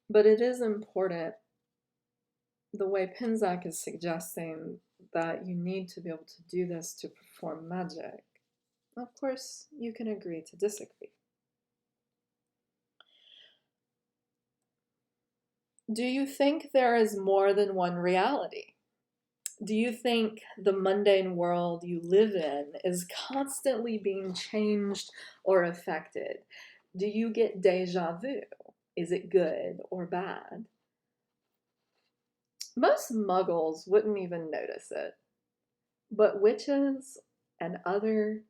But it is important, the way Penczak is suggesting, that you need to be able to do this to perform magic. Of course, you can agree to disagree. Do you think there is more than one reality? Do you think the mundane world you live in is constantly being changed or affected? Do you get deja vu? Is it good or bad? Most muggles wouldn't even notice it, but witches and others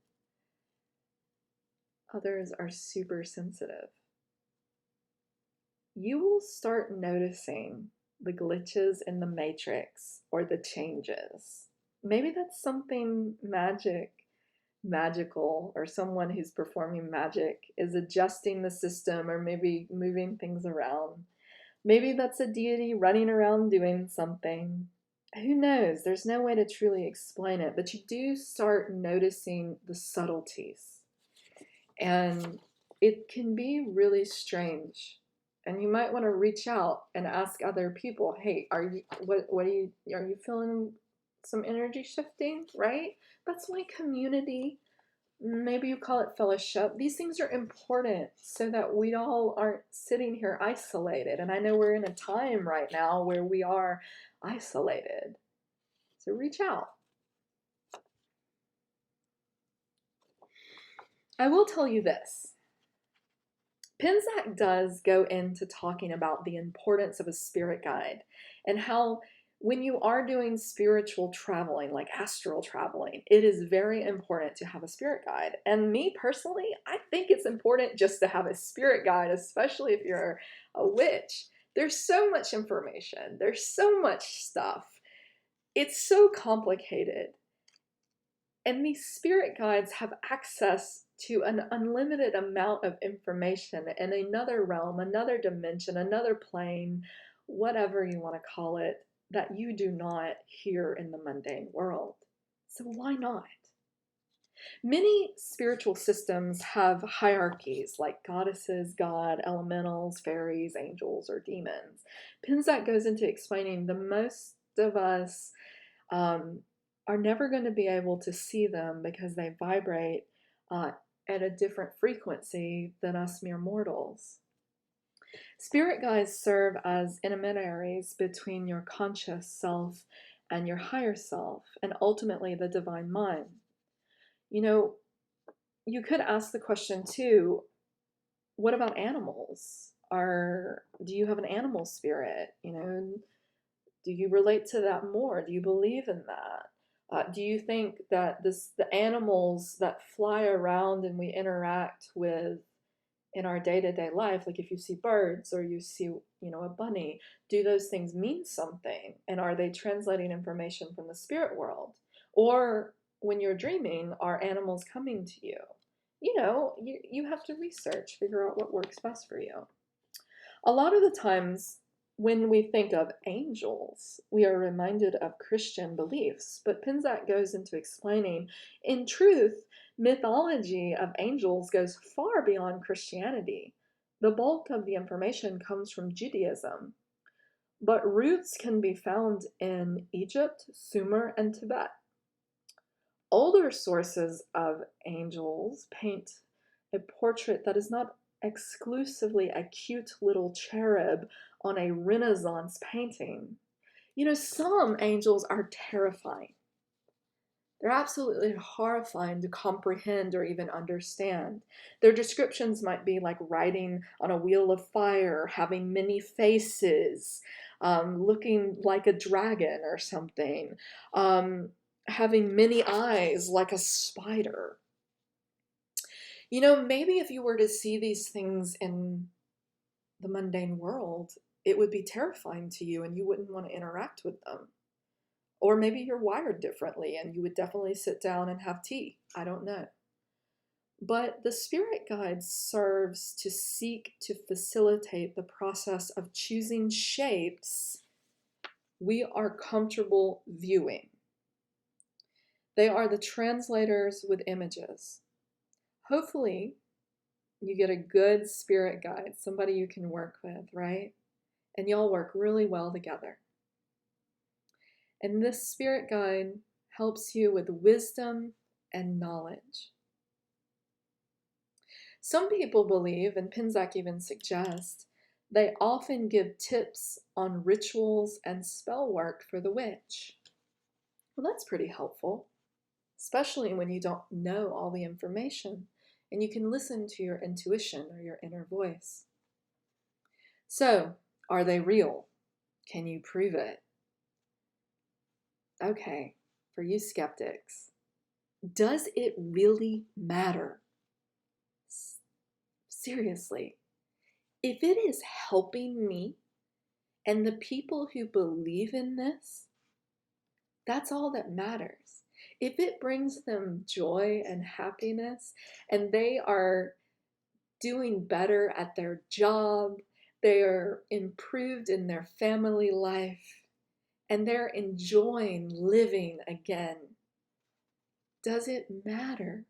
are super sensitive. You will start noticing the glitches in the matrix or the changes. Maybe that's something magical, or someone who's performing magic is adjusting the system or maybe moving things around. Maybe that's a deity running around doing something. Who knows? There's no way to truly explain it, but you do start noticing the subtleties. And it can be really strange. And you might want to reach out and ask other people, hey, are you feeling some energy shifting, right? That's why community, maybe you call it fellowship, these things are important so that we all aren't sitting here isolated. And I know we're in a time right now where we are isolated. So reach out. I will tell you this. Penczak does go into talking about the importance of a spirit guide and how when you are doing spiritual traveling, like astral traveling, it is very important to have a spirit guide. And me personally, I think it's important just to have a spirit guide, especially if you're a witch. There's so much information, there's so much stuff. It's so complicated. And these spirit guides have access to an unlimited amount of information in another realm, another dimension, another plane, whatever you want to call it, that you do not here in the mundane world. So why not? Many spiritual systems have hierarchies like goddesses, god, elementals, fairies, angels, or demons. Penczak goes into explaining the most of us um, are never going to be able to see them because they vibrate at a different frequency than us mere mortals. Spirit guides serve as intermediaries between your conscious self and your higher self, and ultimately the divine mind. You know, you could ask the question too, what about animals? Do you have an animal spirit? You know, do you relate to that more? Do you believe in that? Do you think that the animals that fly around and we interact with in our day-to-day life, like if you see birds or you see, a bunny, do those things mean something? And are they translating information from the spirit world? Or when you're dreaming, are animals coming to you? You have to research, figure out what works best for you. A lot of the times when we think of angels, we are reminded of Christian beliefs, but Penczak goes into explaining, in truth, mythology of angels goes far beyond Christianity. The bulk of the information comes from Judaism, but roots can be found in Egypt, Sumer, and Tibet. Older sources of angels paint a portrait that is not exclusively a cute little cherub on a Renaissance painting. Some angels are terrifying. They're absolutely horrifying to comprehend or even understand. Their descriptions might be like riding on a wheel of fire, having many faces, looking like a dragon or something, having many eyes like a spider. Maybe if you were to see these things in the mundane world, it would be terrifying to you and you wouldn't want to interact with them. Or maybe you're wired differently and you would definitely sit down and have tea. I don't know. But the spirit guide serves to seek to facilitate the process of choosing shapes we are comfortable viewing. They are the translators with images. Hopefully, you get a good spirit guide, somebody you can work with, right? And y'all work really well together. And this spirit guide helps you with wisdom and knowledge. Some people believe, and Penczak even suggests, They often give tips on rituals and spell work for the witch. Well, that's pretty helpful, especially when you don't know all the information and you can listen to your intuition or your inner voice. So, are they real? Can you prove it? Okay, for you skeptics, does it really matter? Seriously, if it is helping me and the people who believe in this, that's all that matters. If it brings them joy and happiness and they are doing better at their job, they are improved in their family life, and they're enjoying living again, does it matter?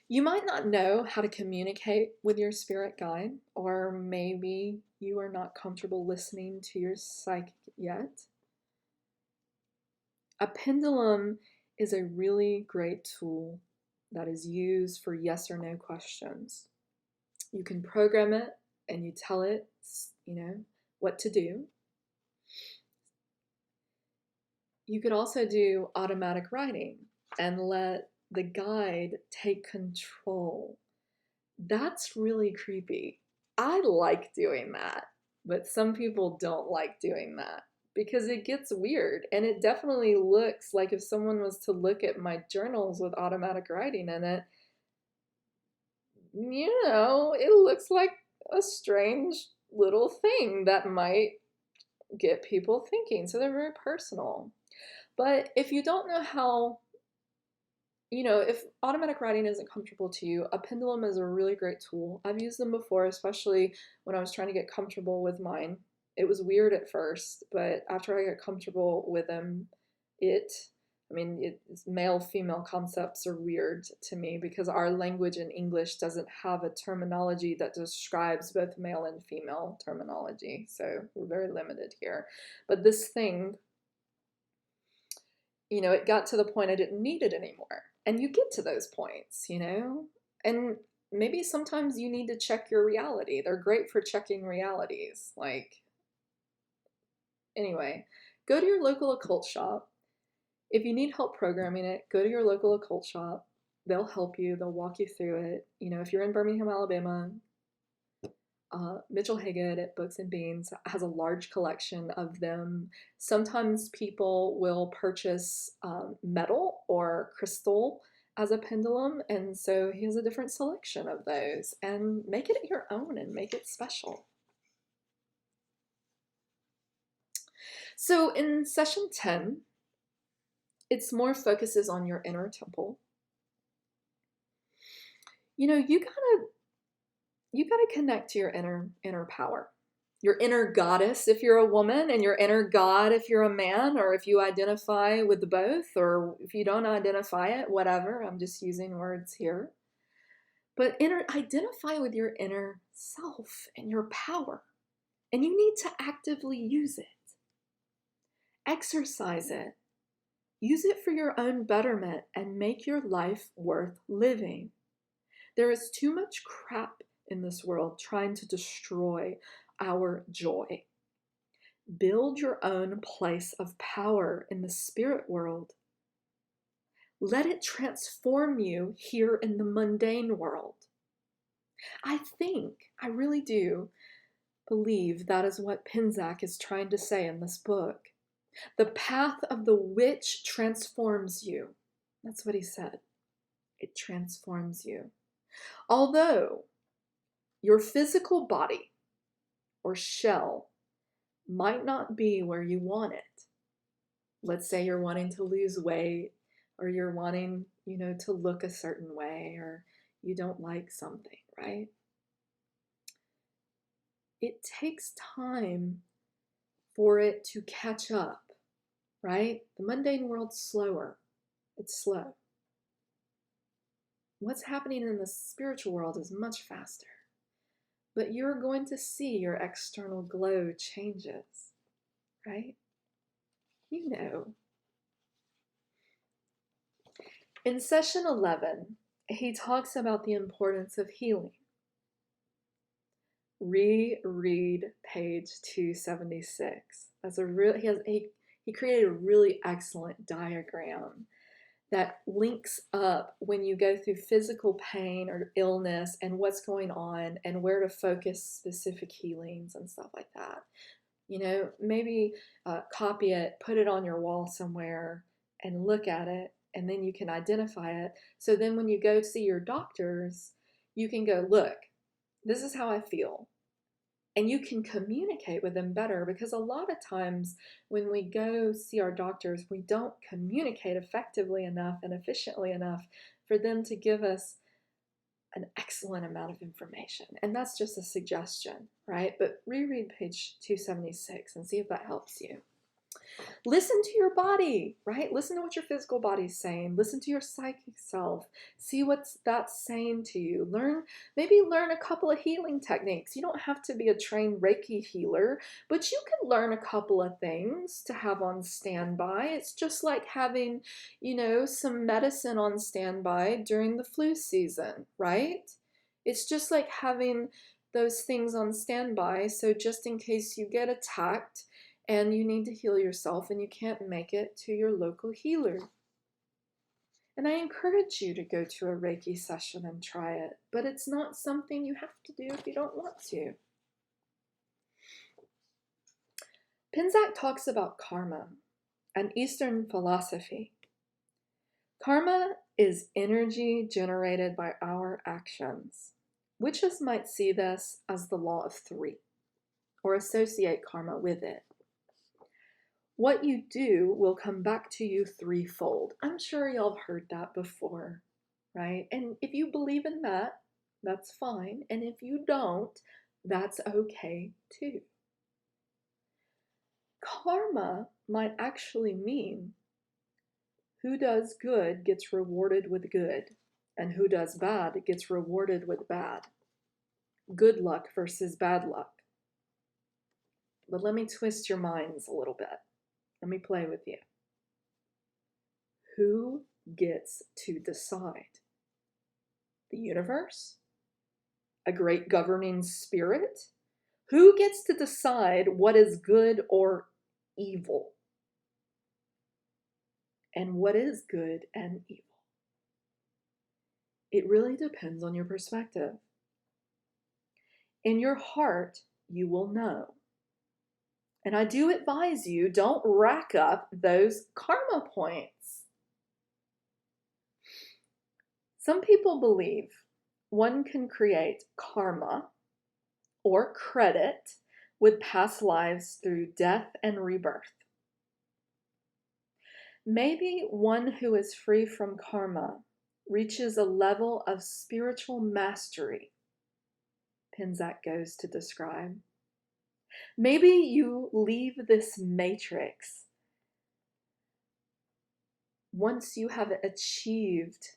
You might not know how to communicate with your spirit guide, or maybe you are not comfortable listening to your psychic yet. A pendulum is a really great tool that is used for yes or no questions. You can program it and you tell it, what to do. You could also do automatic writing and let the guide take control. That's really creepy. I like doing that, but some people don't like doing that because it gets weird, and it definitely looks like if someone was to look at my journals with automatic writing in it, it looks like a strange little thing that might get people thinking. So they're very personal. But if you don't know how, if automatic writing isn't comfortable to you, a pendulum is a really great tool. I've used them before, especially when I was trying to get comfortable with mine. It was weird at first, but after I got comfortable with them, male-female concepts are weird to me because our language in English doesn't have a terminology that describes both male and female terminology. So we're very limited here. But this thing, it got to the point I didn't need it anymore. And you get to those points, and maybe sometimes you need to check your reality. They're great for checking realities. Anyway, go to your local occult shop. If you need help programming it, go to your local occult shop. They'll help you. They'll walk you through it. If you're in Birmingham, Alabama, Mitchell Higgett at Books and Beans has a large collection of them. Sometimes people will purchase metal or crystal as a pendulum, and so he has a different selection of those, and make it your own and make it special. So in session 10, it's more focuses on your inner temple. You gotta connect to your inner power, your inner goddess if you're a woman, and your inner god if you're a man, or if you identify with both, or if you don't identify it, whatever. I'm just using words here. But identify with your inner self and your power, and you need to actively use it. Exercise it. Use it for your own betterment and make your life worth living. There is too much crap in this world trying to destroy our joy. Build your own place of power in the spirit world. Let it transform you here in the mundane world. I really do believe that is what Penczak is trying to say in this book. The path of the witch transforms you. That's what he said. It transforms you. Although your physical body or shell might not be where you want it. Let's say you're wanting to lose weight, or you're wanting, to look a certain way, or you don't like something, right? It takes time for it to catch up, right? The mundane world's slower. It's slow. What's happening in the spiritual world is much faster. But you're going to see your external glow changes, right? In session 11, he talks about the importance of healing. Reread page 276. He created a really excellent diagram that links up when you go through physical pain or illness and what's going on and where to focus specific healings and stuff like that. Maybe copy it, put it on your wall somewhere and look at it, and then you can identify it. So then when you go see your doctors, you can go, look, this is how I feel. And you can communicate with them better, because a lot of times when we go see our doctors, we don't communicate effectively enough and efficiently enough for them to give us an excellent amount of information. And that's just a suggestion, right? But reread page 276 and see if that helps you. Listen to your body, right? Listen to what your physical body's saying. Listen to your psychic self. See what that's saying to you. Maybe learn a couple of healing techniques. You don't have to be a trained Reiki healer, but you can learn a couple of things to have on standby. It's just like having, some medicine on standby during the flu season, right? It's just like having those things on standby. So just in case you get attacked and you need to heal yourself and you can't make it to your local healer. And I encourage you to go to a Reiki session and try it, but it's not something you have to do if you don't want to. Penczak talks about karma, an Eastern philosophy. Karma is energy generated by our actions. Witches might see this as the law of three, or associate karma with it. What you do will come back to you threefold. I'm sure y'all have heard that before, right? And if you believe in that, that's fine. And if you don't, that's okay too. Karma might actually mean who does good gets rewarded with good, and who does bad gets rewarded with bad. Good luck versus bad luck. But let me twist your minds a little bit. Let me play with you. Who gets to decide? The universe? A great governing spirit? Who gets to decide what is good or evil? And what is good and evil? It really depends on your perspective. In your heart, you will know. And I do advise you, don't rack up those karma points. Some people believe one can create karma or credit with past lives through death and rebirth. Maybe one who is free from karma reaches a level of spiritual mastery, Penczak goes to describe. Maybe you leave this matrix once you have achieved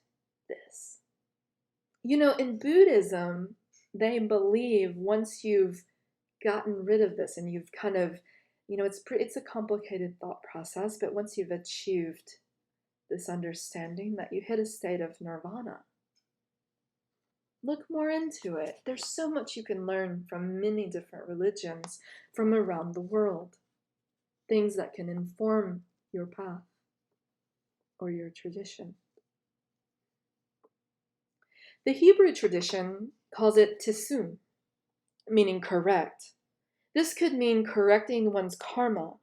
this. In Buddhism, they believe once you've gotten rid of this and you've kind of, it's a complicated thought process, but once you've achieved this understanding, that you hit a state of nirvana. Look more into it. There's so much you can learn from many different religions from around the world. Things that can inform your path or your tradition. The Hebrew tradition calls it tisun, meaning correct. This could mean correcting one's karma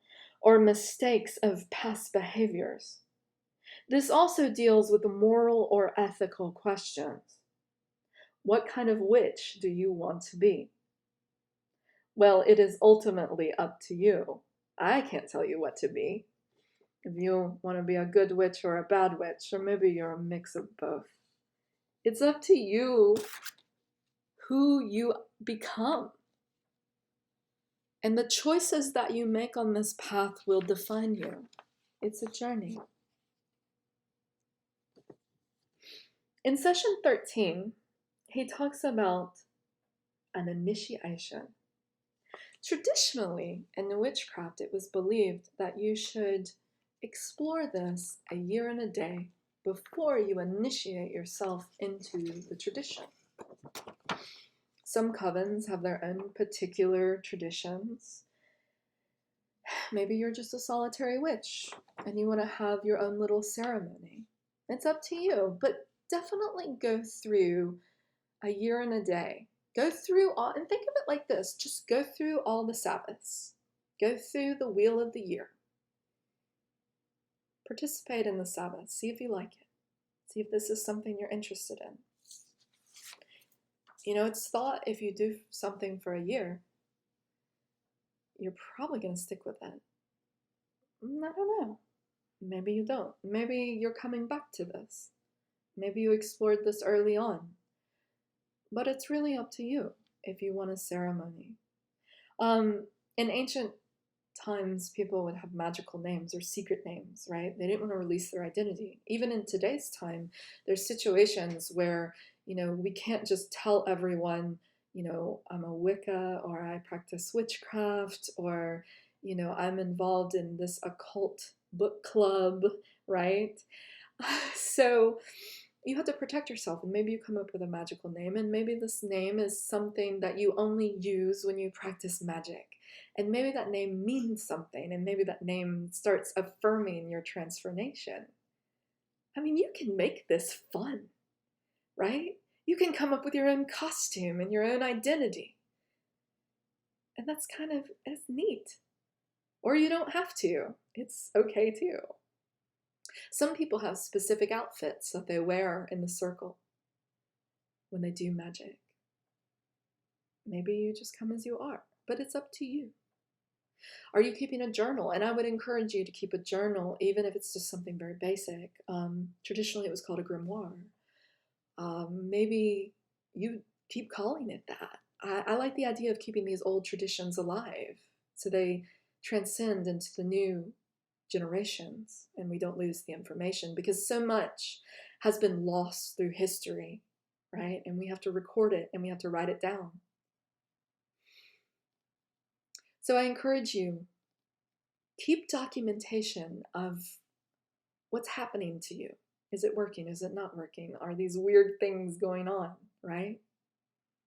or mistakes of past behaviors. This also deals with moral or ethical questions. What kind of witch do you want to be? Well, it is ultimately up to you. I can't tell you what to be. If you want to be a good witch or a bad witch, or maybe you're a mix of both. It's up to you who you become. And the choices that you make on this path will define you. It's a journey. In session 13, he talks about an initiation. Traditionally, in witchcraft, it was believed that you should explore this a year and a day before you initiate yourself into the tradition. Some covens have their own particular traditions. Maybe you're just a solitary witch and you want to have your own little ceremony. It's up to you, but definitely go through a year and a day. Go through all, and think of it like this, just go through all the Sabbaths. Go through the wheel of the year. Participate in the Sabbath. See if you like it. See if this is something you're interested in. You know, it's thought if you do something for a year, you're probably going to stick with it. I don't know. Maybe you don't. Maybe you're coming back to this. Maybe you explored this early on. But it's really up to you if you want a ceremony. In ancient times, people would have magical names or secret names, right? They didn't want to release their identity. Even in today's time, there's situations where, we can't just tell everyone, I'm a Wicca, or I practice witchcraft, or, I'm involved in this occult book club, right? So you have to protect yourself, and maybe you come up with a magical name, and maybe this name is something that you only use when you practice magic. And maybe that name means something, and maybe that name starts affirming your transformation. I mean, you can make this fun, right? You can come up with your own costume and your own identity. And that's it's neat. Or you don't have to. It's okay too. Some people have specific outfits that they wear in the circle when they do magic. Maybe you just come as you are, but it's up to you. Are you keeping a journal? And I would encourage you to keep a journal, even if it's just something very basic. Traditionally, it was called a grimoire. Maybe you keep calling it that. I like the idea of keeping these old traditions alive so they transcend into the new generations and we don't lose the information, because so much has been lost through history, right? And we have to record it and we have to write it down. So I encourage you, keep documentation of what's happening to you. Is it working? Is it not working? Are these weird things going on, right?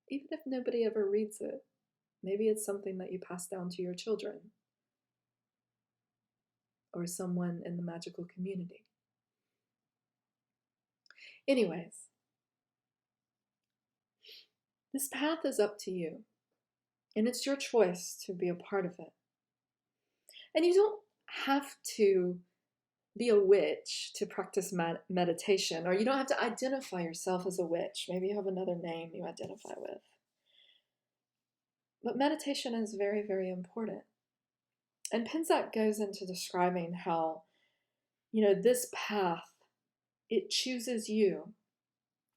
Even if nobody ever reads it, maybe it's something that you pass down to your children or someone in the magical community. Anyways, this path is up to you, and it's your choice to be a part of it. And you don't have to be a witch to practice meditation, or you don't have to identify yourself as a witch. Maybe you have another name you identify with. But meditation is very, very important. And Penczak goes into describing how, this path, it chooses you.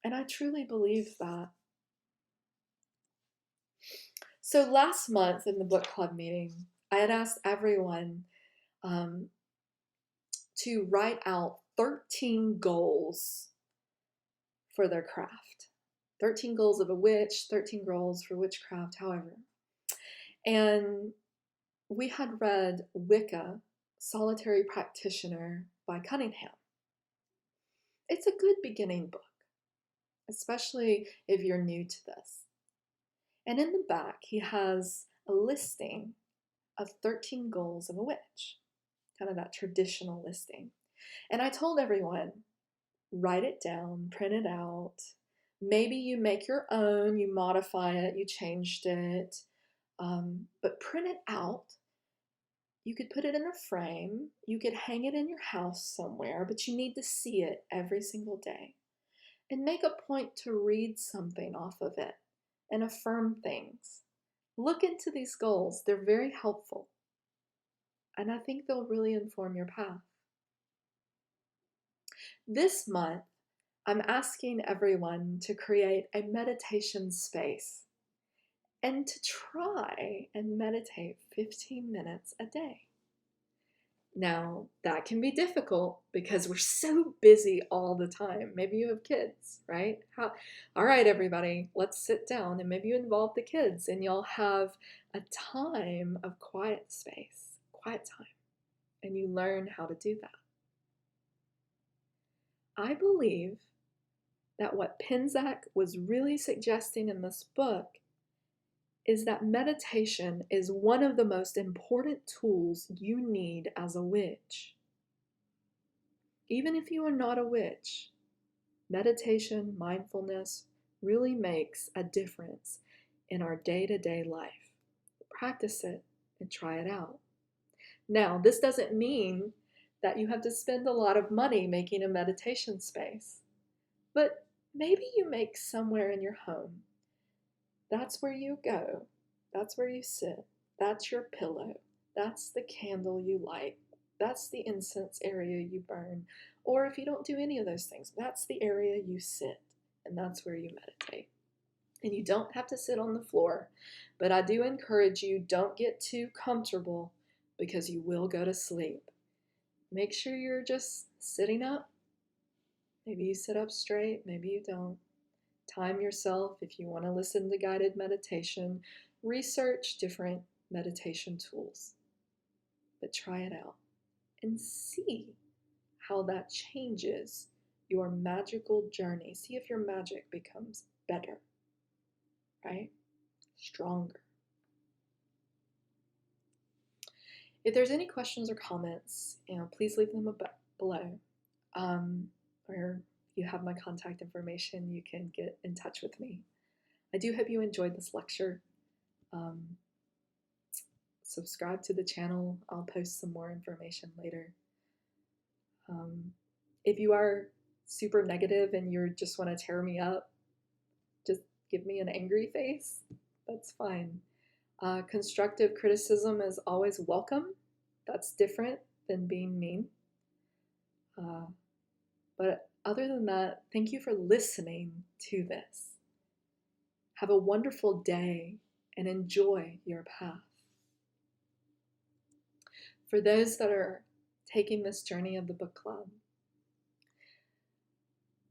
And I truly believe that. So last month in the book club meeting, I had asked everyone to write out 13 goals for their craft. 13 goals of a witch, 13 goals for witchcraft, however. And we had read Wicca, Solitary Practitioner by Cunningham. It's a good beginning book, especially if you're new to this. And in the back, he has a listing of 13 goals of a witch, kind of that traditional listing. And I told everyone, write it down, print it out. Maybe you make your own, you modify it, you changed it, but print it out. You could put it in a frame, you could hang it in your house somewhere, but you need to see it every single day. And make a point to read something off of it and affirm things. Look into these goals, they're very helpful. And I think they'll really inform your path. This month, I'm asking everyone to create a meditation space and to try and meditate 15 minutes a day. Now, that can be difficult because we're so busy all the time. Maybe you have kids, right? All right, everybody, let's sit down, and maybe you involve the kids and y'all have a time of quiet space, quiet time, and you learn how to do that. I believe that what Penczak was really suggesting in this book is that meditation is one of the most important tools you need as a witch. Even if you are not a witch, meditation, mindfulness really makes a difference in our day-to-day life. Practice it and try it out. Now, this doesn't mean that you have to spend a lot of money making a meditation space, but maybe you make somewhere in your home. That's where you go. That's where you sit. That's your pillow. That's the candle you light. That's the incense area you burn. Or if you don't do any of those things, that's the area you sit, and that's where you meditate. And you don't have to sit on the floor, but I do encourage you, don't get too comfortable because you will go to sleep. Make sure you're just sitting up. Maybe you sit up straight, maybe you don't. Time yourself if you want to listen to guided meditation. Research different meditation tools, but try it out and see how that changes your magical journey. See if your magic becomes better, right? Stronger. If there's any questions or comments, please leave them below. Or if you have my contact information, you can get in touch with me. I do hope you enjoyed this lecture. Subscribe to the channel. I'll post some more information later. If you are super negative and you just want to tear me up, just give me an angry face. That's fine. Constructive criticism is always welcome. That's different than being mean. But other than that, thank you for listening to this. Have a wonderful day and enjoy your path. For those that are taking this journey of the book club,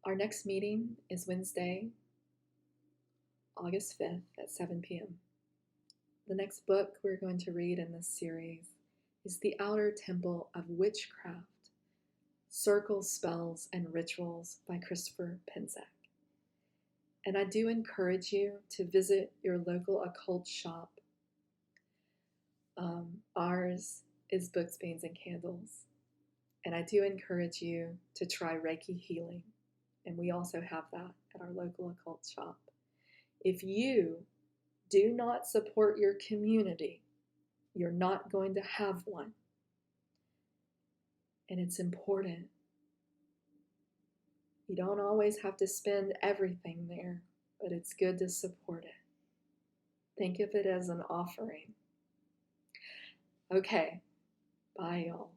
our next meeting is Wednesday, August 5th at 7 p.m. The next book we're going to read in this series is The Inner Temple of Witchcraft, Circles, Spells, and Rituals by Christopher Penczak. And I do encourage you to visit your local occult shop. Ours is Books, Beans, and Candles. And I do encourage you to try Reiki healing. And we also have that at our local occult shop. If you do not support your community, you're not going to have one. And it's important. You don't always have to spend everything there, but it's good to support it. Think of it as an offering. Okay, bye y'all.